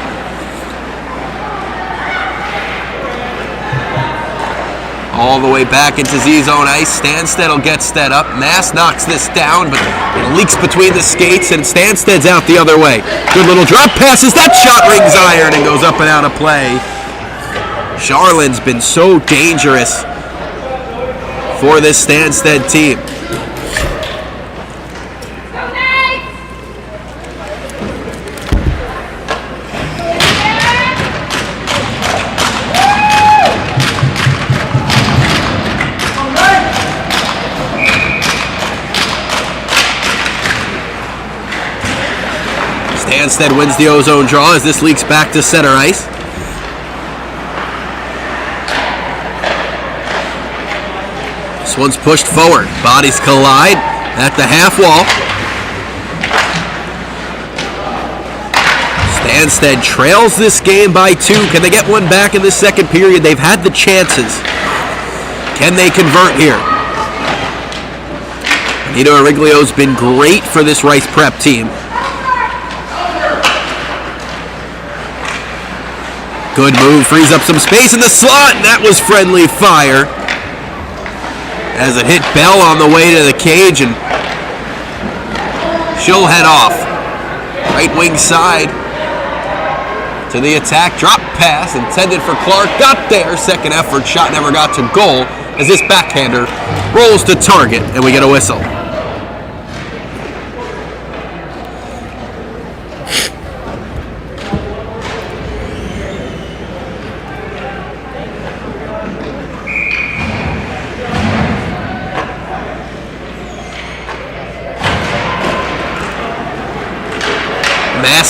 [SPEAKER 2] All the way back into Z-zone ice. Stanstead will get set up. Mass knocks this down, but it leaks between the skates, and Stanstead's out the other way. Good little drop passes. That shot rings iron and goes up and out of play. Charlin's been so dangerous for this Stanstead team. Stanstead wins the ozone draw as this leaks back to center ice. This one's pushed forward. Bodies collide at the half wall. Stanstead trails this game by 2. Can they get one back in the second period? They've had the chances. Can they convert here? Nito Ariglio's been great for this Rice Prep team. Good move, frees up some space in the slot, and that was friendly fire. As it hit Bell on the way to the cage, and she'll head off. Right wing side to the attack, drop pass intended for Clark, got there, second effort, shot never got to goal, as this backhander rolls to target, and we get a whistle.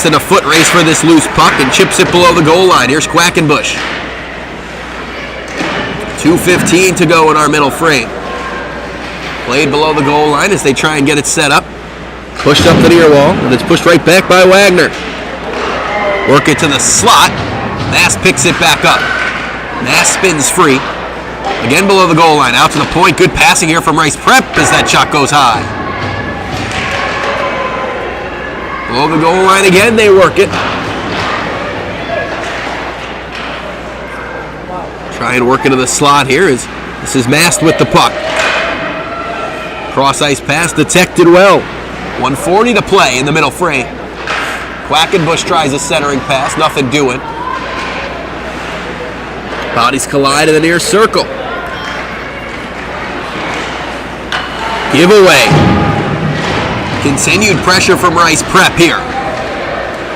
[SPEAKER 2] In a foot race for this loose puck and chips it below the goal line. Here's Quackenbush. 2:15 to go in our middle frame. Played below the goal line as they try and get it set up. Pushed up the near wall, and it's pushed right back by Wagner. Work it to the slot. Mass picks it back up. Mass spins free. Again below the goal line, out to the point. Good passing here from Rice Prep as that shot goes high. Below the goal line again, they work it. Try and work into the slot here as this is Mast with the puck. Cross ice pass detected well. 1:40 to play in the middle frame. Quackenbush tries a centering pass, nothing doing. Bodies collide in the near circle. Give away. Continued pressure from Rice Prep here.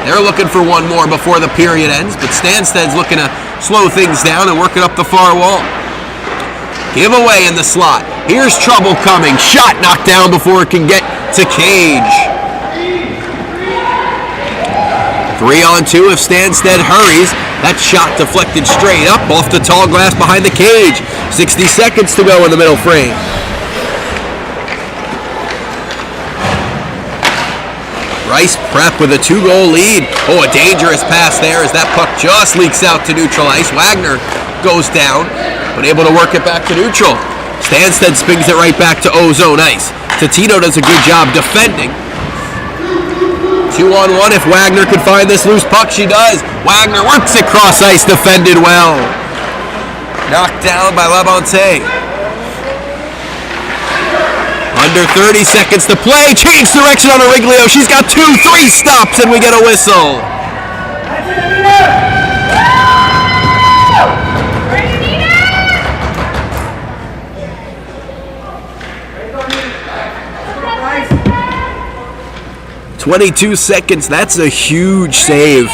[SPEAKER 2] They're looking for one more before the period ends, but Stanstead's looking to slow things down and work it up the far wall. Give away in the slot. Here's trouble coming. Shot knocked down before it can get to cage. 3-on-2 if Stanstead hurries. That shot deflected straight up off the tall glass behind the cage. 60 seconds to go in the middle frame. Rice Prep with a 2-goal lead. Oh, a dangerous pass there as that puck just leaks out to neutral ice. Wagner goes down, but able to work it back to neutral. Stanstead spins it right back to ozone ice. Tino does a good job defending. 2-on-1 if Wagner could find this loose puck. She does. Wagner works it cross ice, defended well. Knocked down by Labonte. Under 30 seconds to play. Change direction on Origlio. She's got 2-3 stops and we get a whistle. 22 seconds. That's a huge save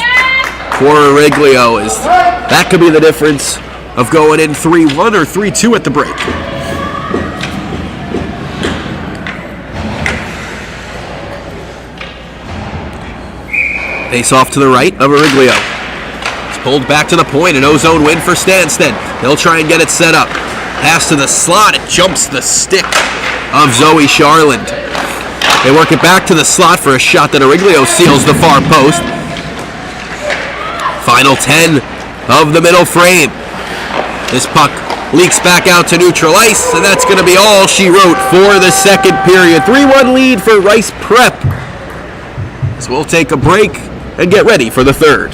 [SPEAKER 2] for Origlio. That could be the difference of going in 3-1 or 3-2 at the break. Face off to the right of Origlio. It's pulled back to the point. An O-zone win for Stanstead. They'll try and get it set up. Pass to the slot. It jumps the stick of Zoe Charland. They work it back to the slot for a shot that Origlio seals the far post. Final 10 of the middle frame. This puck leaks back out to neutral ice, and that's going to be all she wrote for the second period. 3-1 lead for Rice Prep. So we'll take a break and get ready for the third.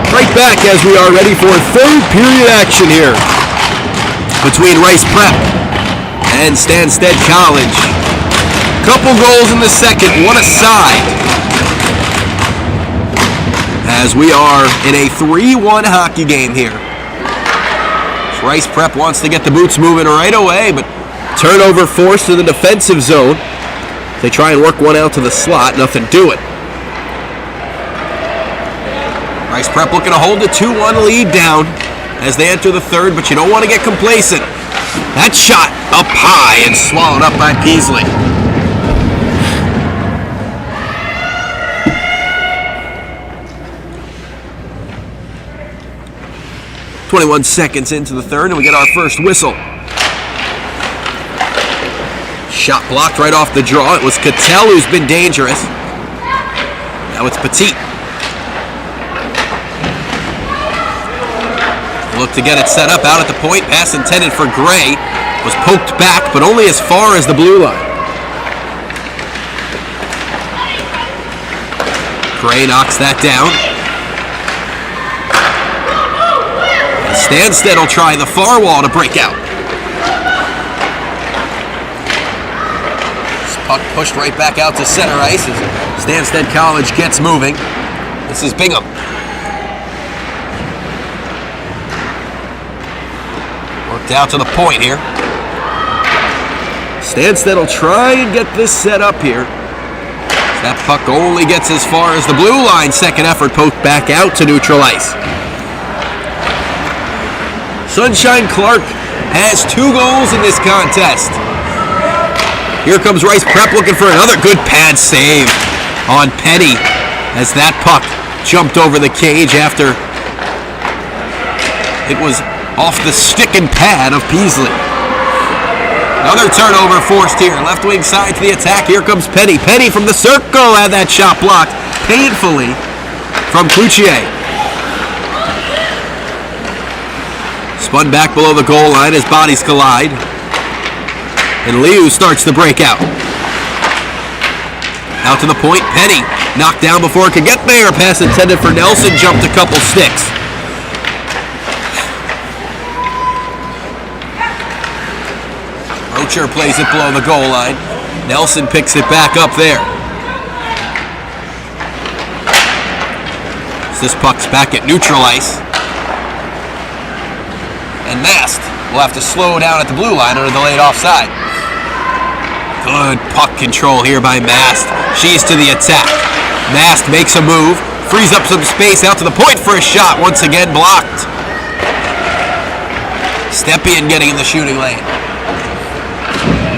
[SPEAKER 2] Right back as we are ready for third period action here between Rice Prep and Stanstead College. Couple goals in the second, one aside, as we are in a 3-1 hockey game here. Rice Prep wants to get the boots moving right away, but turnover forced in the defensive zone. They try and work one out to the slot, nothing doing. Rice Prep looking to hold the 2-1 lead down as they enter the third, but you don't want to get complacent. That shot up high and swallowed up by Peasley. "21 seconds into the third, and we get our first whistle. Shot blocked right off the draw. It was Cattell who's been dangerous. Now it's Petit. Look to get it set up out at the point. Pass intended for Gray. Was poked back, but only as far as the blue line. Gray knocks that down. And Stanstead will try the far wall to break out. This puck pushed right back out to center ice as Stanstead College gets moving. This is Bingham. Out to the point here. Stanstead will try and get this set up here. That puck only gets as far as the blue line. Second effort poked back out to neutral ice. Sunshine Clark has 2 goals in this contest. Here comes Rice Prep looking for another good pad save on Petty as that puck jumped over the cage after it was off the stick and pad of Peasley. Another turnover forced here. Left wing side to the attack. Here comes Petty. Petty from the circle had that shot blocked painfully from Cloutier. Spun back below the goal line as bodies collide. And Liu starts the breakout. Out to the point. Petty knocked down before it could get there. Pass intended for Nelson. Jumped a couple sticks. Rocher plays it below the goal line. Nelson picks it back up there. This puck's back at neutral ice. And Mast will have to slow down at the blue line on a delayed offside. Good puck control here by Mast. She's to the attack. Mast makes a move, frees up some space out to the point for a shot. Once again blocked. Stepien getting in the shooting lane.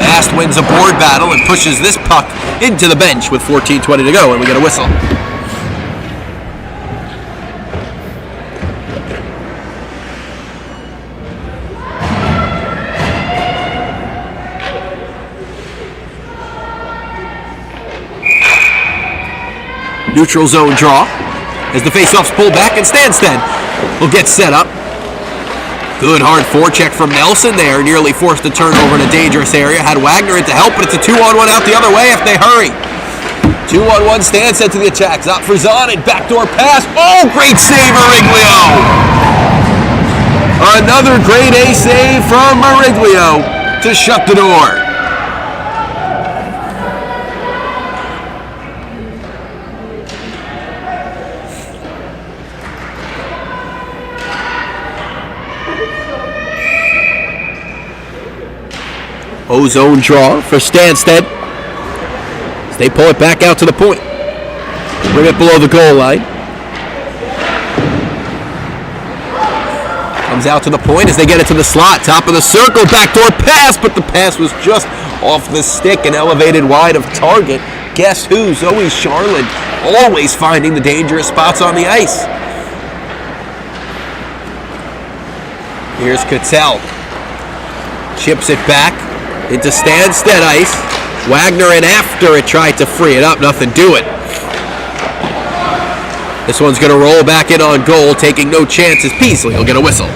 [SPEAKER 2] Mast wins a board battle and pushes this puck into the bench with 14:20 to go, and we get a whistle. Neutral zone draw as the faceoff's pulled back, and Stanstead will get set up. Good hard forecheck from Nelson there. Nearly forced a turnover in a dangerous area. Had Wagner in to help, but it's a 2-on-1 out the other way if they hurry. 2-on-1, Stanstead to the attack. Zot for Zahn and backdoor pass. Oh, great save, Mariglio! Another grade A save from Mariglio to shut the door. O-zone draw for Stanstead. As they pull it back out to the point. Bring it below the goal line. Comes out to the point as they get it to the slot. Top of the circle, backdoor pass, but the pass was just off the stick and elevated wide of target. Guess who? Zoe Charlotte, always finding the dangerous spots on the ice. Here's Cattell. Chips it back into Stanstead ice. Wagner in after it, tried to free it up, nothing doing. This one's going to roll back in on goal, taking no chances. Peasley will get a whistle.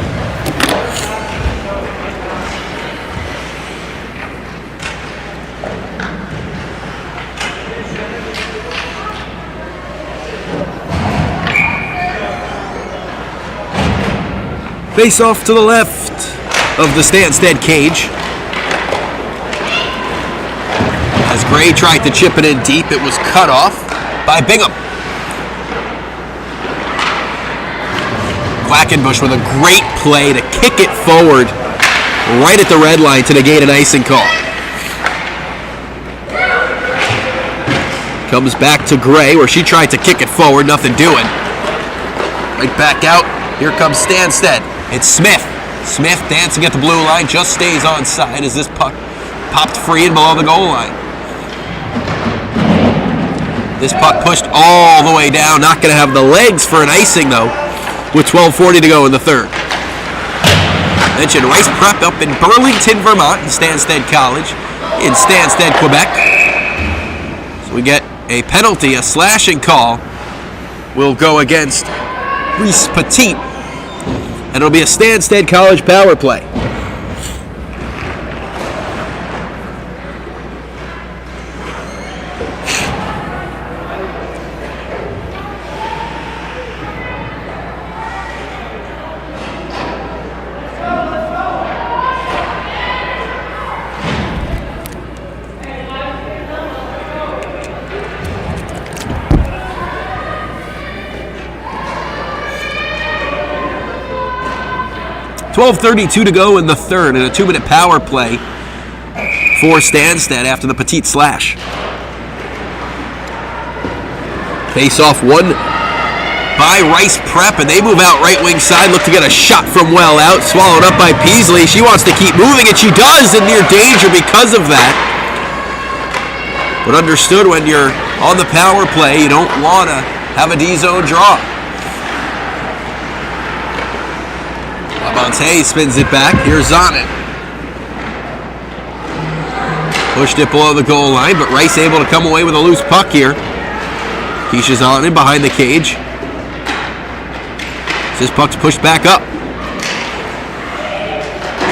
[SPEAKER 2] Face off to the left of the Stanstead cage. As Gray tried to chip it in deep, it was cut off by Bingham. Quackenbush with a great play to kick it forward right at the red line to negate an icing call. Comes back to Gray where she tried to kick it forward, nothing doing. Right back out, here comes Stanstead. It's Smith. Smith dancing at the blue line, just stays on side as this puck popped free and below the goal line. This puck pushed all the way down. Not going to have the legs for an icing, though, with 12:40 to go in the third. Mentioned Rice Prep up in Burlington, Vermont, in Stanstead College, in Stanstead, Quebec. So we get a penalty, a slashing call will go against Reese Petit, and it'll be a Stanstead College power play. .32 to go in the third, and a 2-minute power play for Stanstead after the Petit slash. Face-off won by Rice Prep, and they move out right wing side. Look to get a shot from well out. Swallowed up by Peasley. She wants to keep moving, and she does, in near danger because of that. But understood, when you're on the power play, you don't want to have a D-zone draw. Labonte spins it back. Here's Zonin. Pushed it below the goal line, but Rice able to come away with a loose puck here. Keisha Zonin behind the cage. This puck's pushed back up.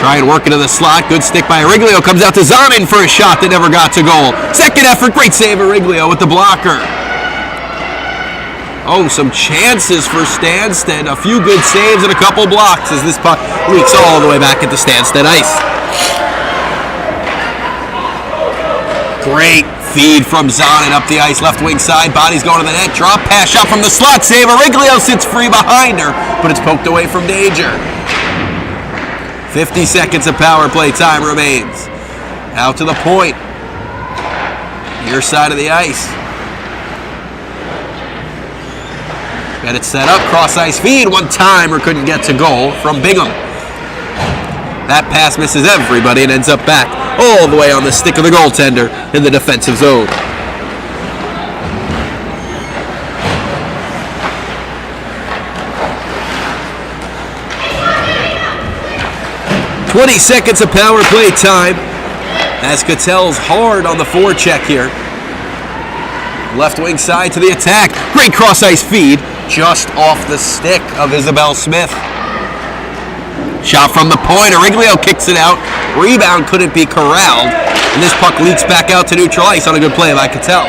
[SPEAKER 2] Try and work into the slot. Good stick by Ariglio. Comes out to Zonin for a shot that never got to goal. Second effort. Great save, Ariglio with the blocker. Oh, some chances for Stanstead. A few good saves and a couple blocks as this puck leaks all the way back into Stanstead ice. Great feed from Zonin up the ice, left wing side. Body's going to the net. Drop pass, shot from the slot. Save. Ariglio sits free behind her, but it's poked away from danger. 50 seconds of power play time remains. Out to the point. Your side of the ice. Got it set up. Cross ice feed. One timer couldn't get to goal from Bingham. That pass misses everybody and ends up back all the way on the stick of the goaltender in the defensive zone. "20 seconds of power play time as Cattell's hard on the forecheck here. Left wing side to the attack. Great cross ice feed just off the stick of Isabel Smith. Shot from the point. Ariglio kicks it out. Rebound couldn't be corralled. And this puck leaks back out to neutral ice on a good play by Cattell.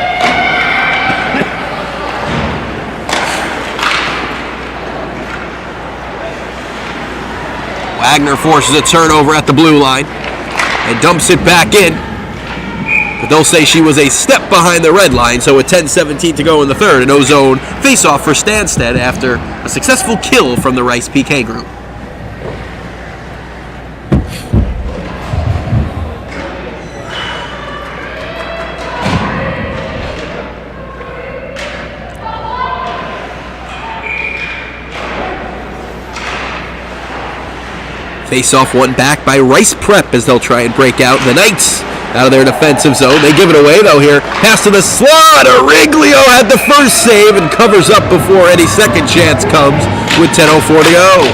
[SPEAKER 2] Wagner forces a turnover at the blue line and dumps it back in. But they'll say she was a step behind the red line, so with 10:17 to go in the third, an O-zone face-off for Stanstead after a successful kill from the Rice PK group. Face-off won back by Rice Prep as they'll try and break out the Knights out of their defensive zone. They give it away though here. Pass to the slot. Ariglio had the first save and covers up before any second chance comes with 10:04 to go.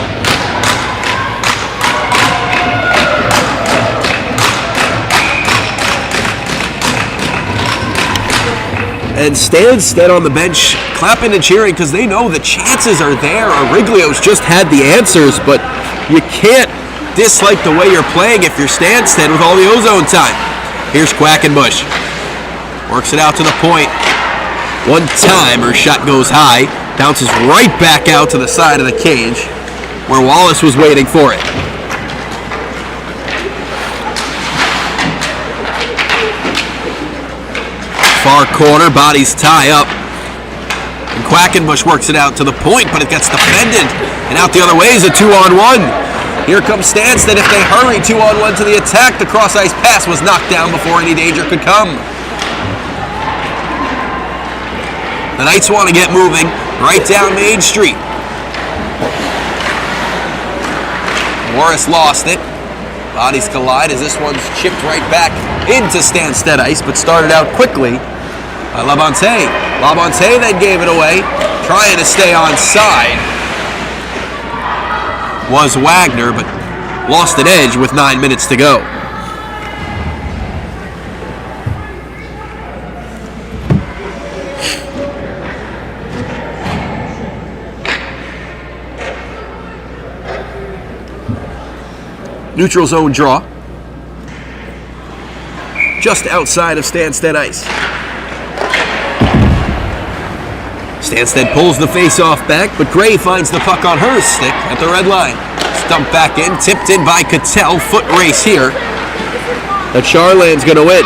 [SPEAKER 2] And Stanstead on the bench clapping and cheering because they know the chances are there. Ariglio's just had the answers, but you can't dislike the way you're playing if you're Stanstead with all the O-zone time. Here's Quackenbush. Works it out to the point. One time her shot goes high. Bounces right back out to the side of the cage where Wallace was waiting for it. Far corner, bodies tie up. And Quackenbush works it out to the point, but it gets defended. And out the other way is a 2-on-1. Here comes Stanstead. If they hurry 2-on-1 to the attack, the cross-ice pass was knocked down before any danger could come. The Knights want to get moving right down Main Street. Morris lost it. Bodies collide as this one's chipped right back into Stanstead ice, but started out quickly by Labonte. Labonte then gave it away, trying to stay on side. Was Wagner, but lost an edge with 9 minutes to go. Neutral zone draw. Just outside of Stanstead ice. Stanstead pulls the face-off back, but Gray finds the puck on her stick at the red line. Stumped back in, tipped in by Cattell. Foot race here. But Charland's going to win.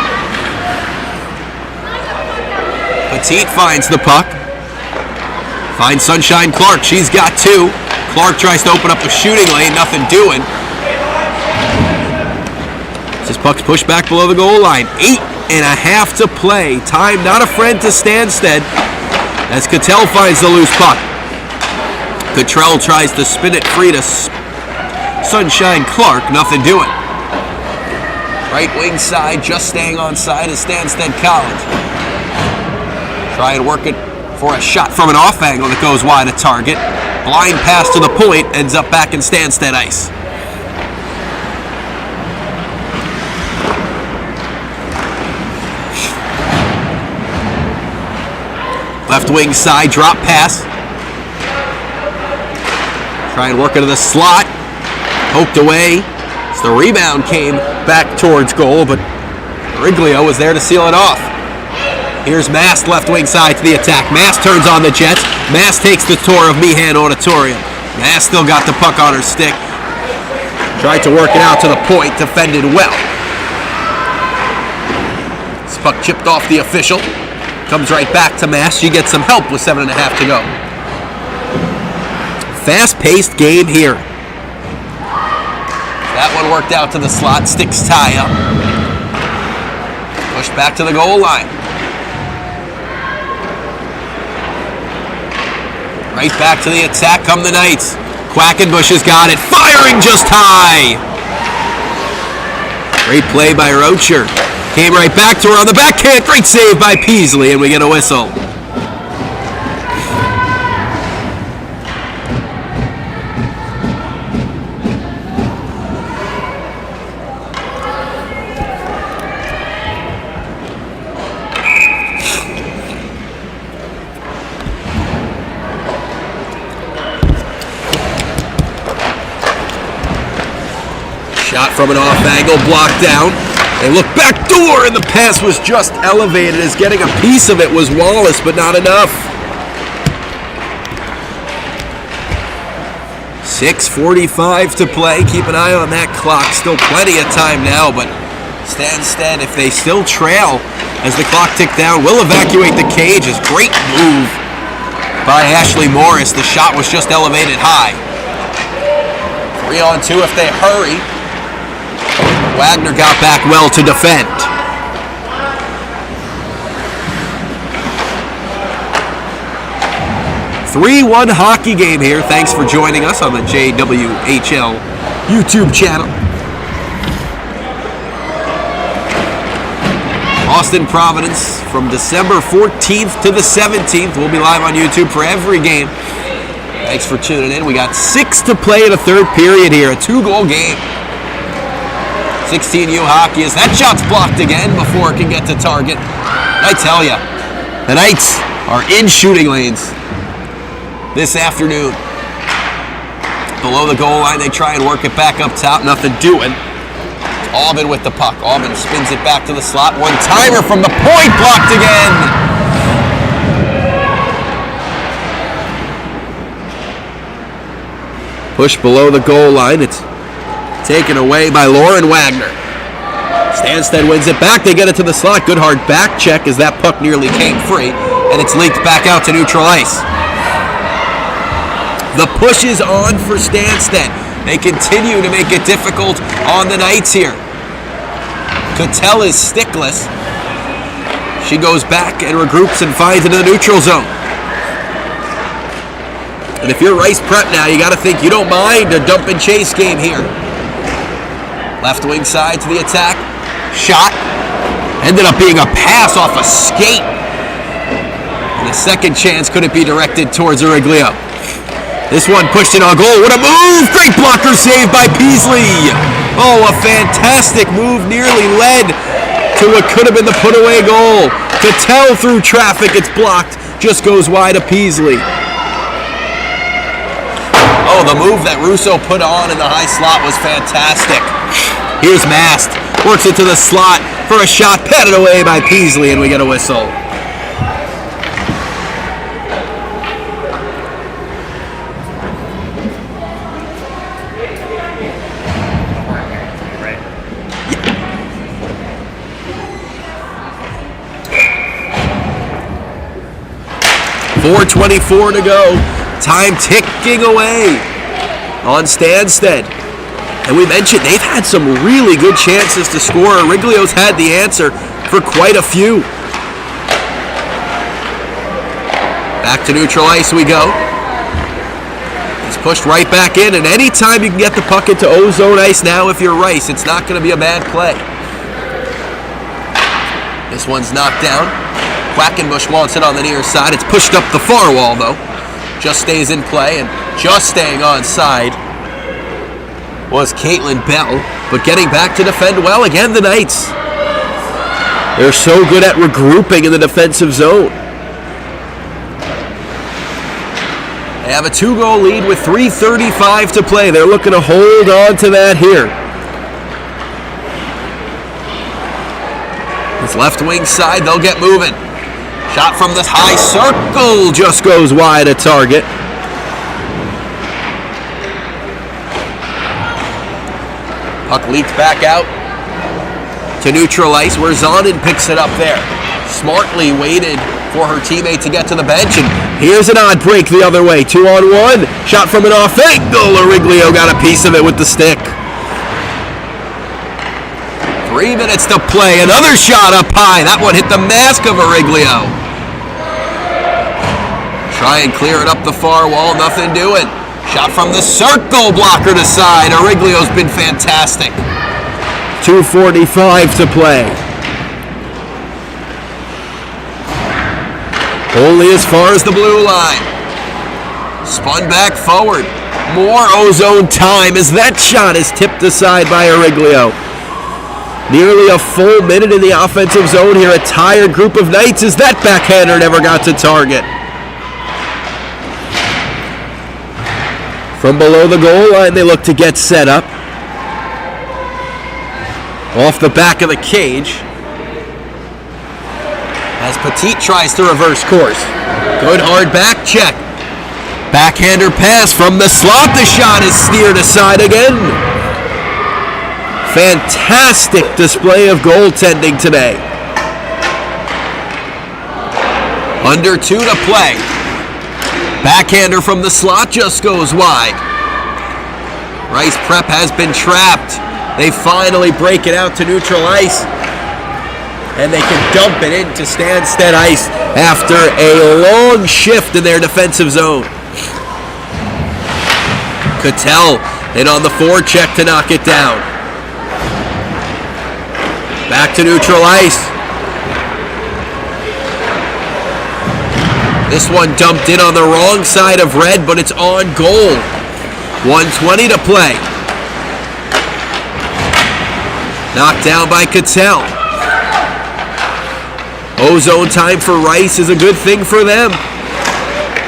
[SPEAKER 2] Petit finds the puck. Finds Sunshine Clark. She's got two. Clark tries to open up a shooting lane. Nothing doing. This puck's pushed back below the goal line. 8.5 to play. Time not a friend to Stanstead. as Cattell finds the loose puck. Cottrell tries to spin it free to Sunshine Clark. Nothing doing. Right wing side, just staying on side is Stanstead College. Try and work it for a shot from an off angle that goes wide of target. Blind pass to the point, ends up back in Stanstead ice. Left wing side, drop pass. Try and work it to the slot. Poked away. As the rebound came back towards goal, but Riglio was there to seal it off. Here's Mast, left wing side to the attack. Mast turns on the Jets. Mast takes the tour of Meehan Auditorium. Mast still got the puck on her stick. Tried to work it out to the point, defended well. This puck chipped off the official. Comes right back to Mast. She gets some help with 7.5 to go. Fast-paced game here. That one worked out to the slot. Sticks tie up. Pushed back to the goal line. Right back to the attack come the Knights. Quackenbush has got it. Firing just high. Great play by Rocher. Came right back to her on the backhand. Great save by Peasley, and we get a whistle. Shot from an off angle, blocked down. They look back door, and the pass was just elevated as getting a piece of it was Wallace, but not enough. 6:45 to play. Keep an eye on that clock. Still plenty of time now, but Stanstead, if they still trail as the clock ticks down, will evacuate the cage. It's great move by Ashley Morris. The shot was just elevated high. 3-on-2 if they hurry. Wagner got back well to defend. "3-1 hockey game here. Thanks for joining us on the JWHL YouTube channel. Austin Providence from December 14th to the 17th. We'll be live on YouTube for every game. Thanks for tuning in. We got 6 to play in the third period here. A 2-goal game. 16U hockey as that shot's blocked again before it can get to target. I tell you, the Knights are in shooting lanes this afternoon. Below the goal line, they try and work it back up top. Nothing doing. Aubin with the puck. Aubin spins it back to the slot. One-timer from the point, blocked again. Push below the goal line. It's taken away by Lauren Wagner. Stanstead wins it back. They get it to the slot. Good hard back check as that puck nearly came free. And it's leaked back out to neutral ice. The push is on for Stanstead. They continue to make it difficult on the Knights here. Cattell is stickless. She goes back and regroups and finds into the neutral zone. And if you're Rice Prep now, you got to think you don't mind a dump and chase game here. Left wing side to the attack. Shot. Ended up being a pass off a skate. And a second chance couldn't be directed towards Riglio. This one pushed in on goal. What a move! Great blocker save by Peasley. Oh, a fantastic move. Nearly led to what could have been the put-away goal. Cattell through traffic. It's blocked. Just goes wide of Peasley. Oh, the move that Russo put on in the high slot was fantastic. Here's Mast. Works it to the slot for a shot. Patted away by Peasley, and we get a whistle. .424 to go. Time ticking away on Stanstead. And we mentioned they've had some really good chances to score. Riglio's had the answer for quite a few. Back to neutral ice we go. He's pushed right back in, and anytime you can get the puck into O-zone ice now if you're Rice, it's not going to be a bad play. This one's knocked down. Quackenbush wants it on the near side. It's pushed up the far wall, though. Just stays in play, and just staying on side was Caitlin Bell, but getting back to defend well again, the Knights. They're so good at regrouping in the defensive zone. They have a 2-goal lead with 3:35 to play. They're looking to hold on to that here. This left wing side, they'll get moving. Shot from this high circle just goes wide at target. Puck leaked back out to neutral ice where Zonin picks it up there. Smartly waited for her teammate to get to the bench, and here's an odd break the other way. 2-on-1. Shot from an off angle. Origlio got a piece of it with the stick. 3 minutes to play. Another shot up high. That one hit the mask of Origlio. Try and clear it up the far wall. Nothing doing. Shot from the circle, blocker to side. Origlio's been fantastic. 2:45 to play. Only as far as the blue line. Spun back forward. More O-zone time as that shot is tipped aside by Origlio. Nearly a full minute in the offensive zone here. A tired group of Knights as that backhander never got to target. From below the goal line, they look to get set up. Off the back of the cage. As Petit tries to reverse course. Good hard back check. Backhander pass from the slot. The shot is steered aside again. Fantastic display of goaltending today. Under 2 to play. Backhander from the slot just goes wide. Rice Prep has been trapped. They finally break it out to neutral ice. And they can dump it into Stanstead ice after a long shift in their defensive zone. Cattell in on the forecheck to knock it down. Back to neutral ice. This one dumped in on the wrong side of red, but it's on goal. 1:20 to play. Knocked down by Cattell. O-zone time for Rice is a good thing for them.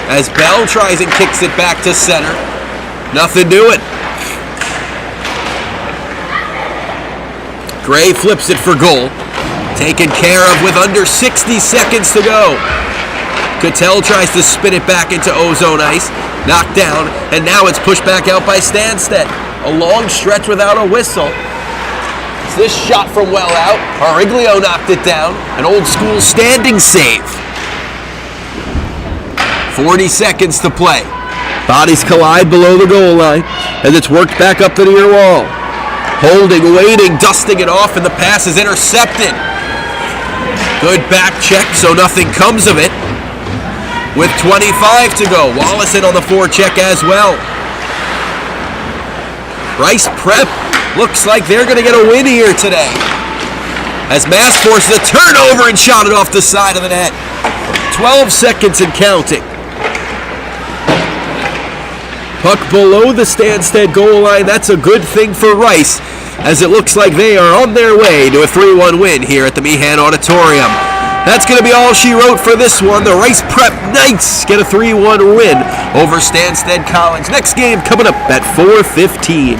[SPEAKER 2] As Bell tries and kicks it back to center. Nothing doing. Gray flips it for goal. Taken care of with under 60 seconds to go. Cattell tries to spin it back into O-zone ice. Knocked down, and now it's pushed back out by Stanstead. A long stretch without a whistle. This shot from well out. Origlio knocked it down. An old school standing save. 40 seconds to play. Bodies collide below the goal line as it's worked back up the near wall. Holding, waiting, dusting it off, and the pass is intercepted. Good back check, so nothing comes of it. With 25 to go. Wallace in on the forecheck as well. Rice Prep looks like they're going to get a win here today. As Mass forces a turnover and shot it off the side of the net. 12 seconds and counting. Puck below the Stanstead goal line. That's a good thing for Rice, as it looks like they are on their way to a 3-1 win here at the Meehan Auditorium. That's going to be all she wrote for this one. The Rice Prep Knights get a 3-1 win over Stanstead College. Next game coming up at 4:15.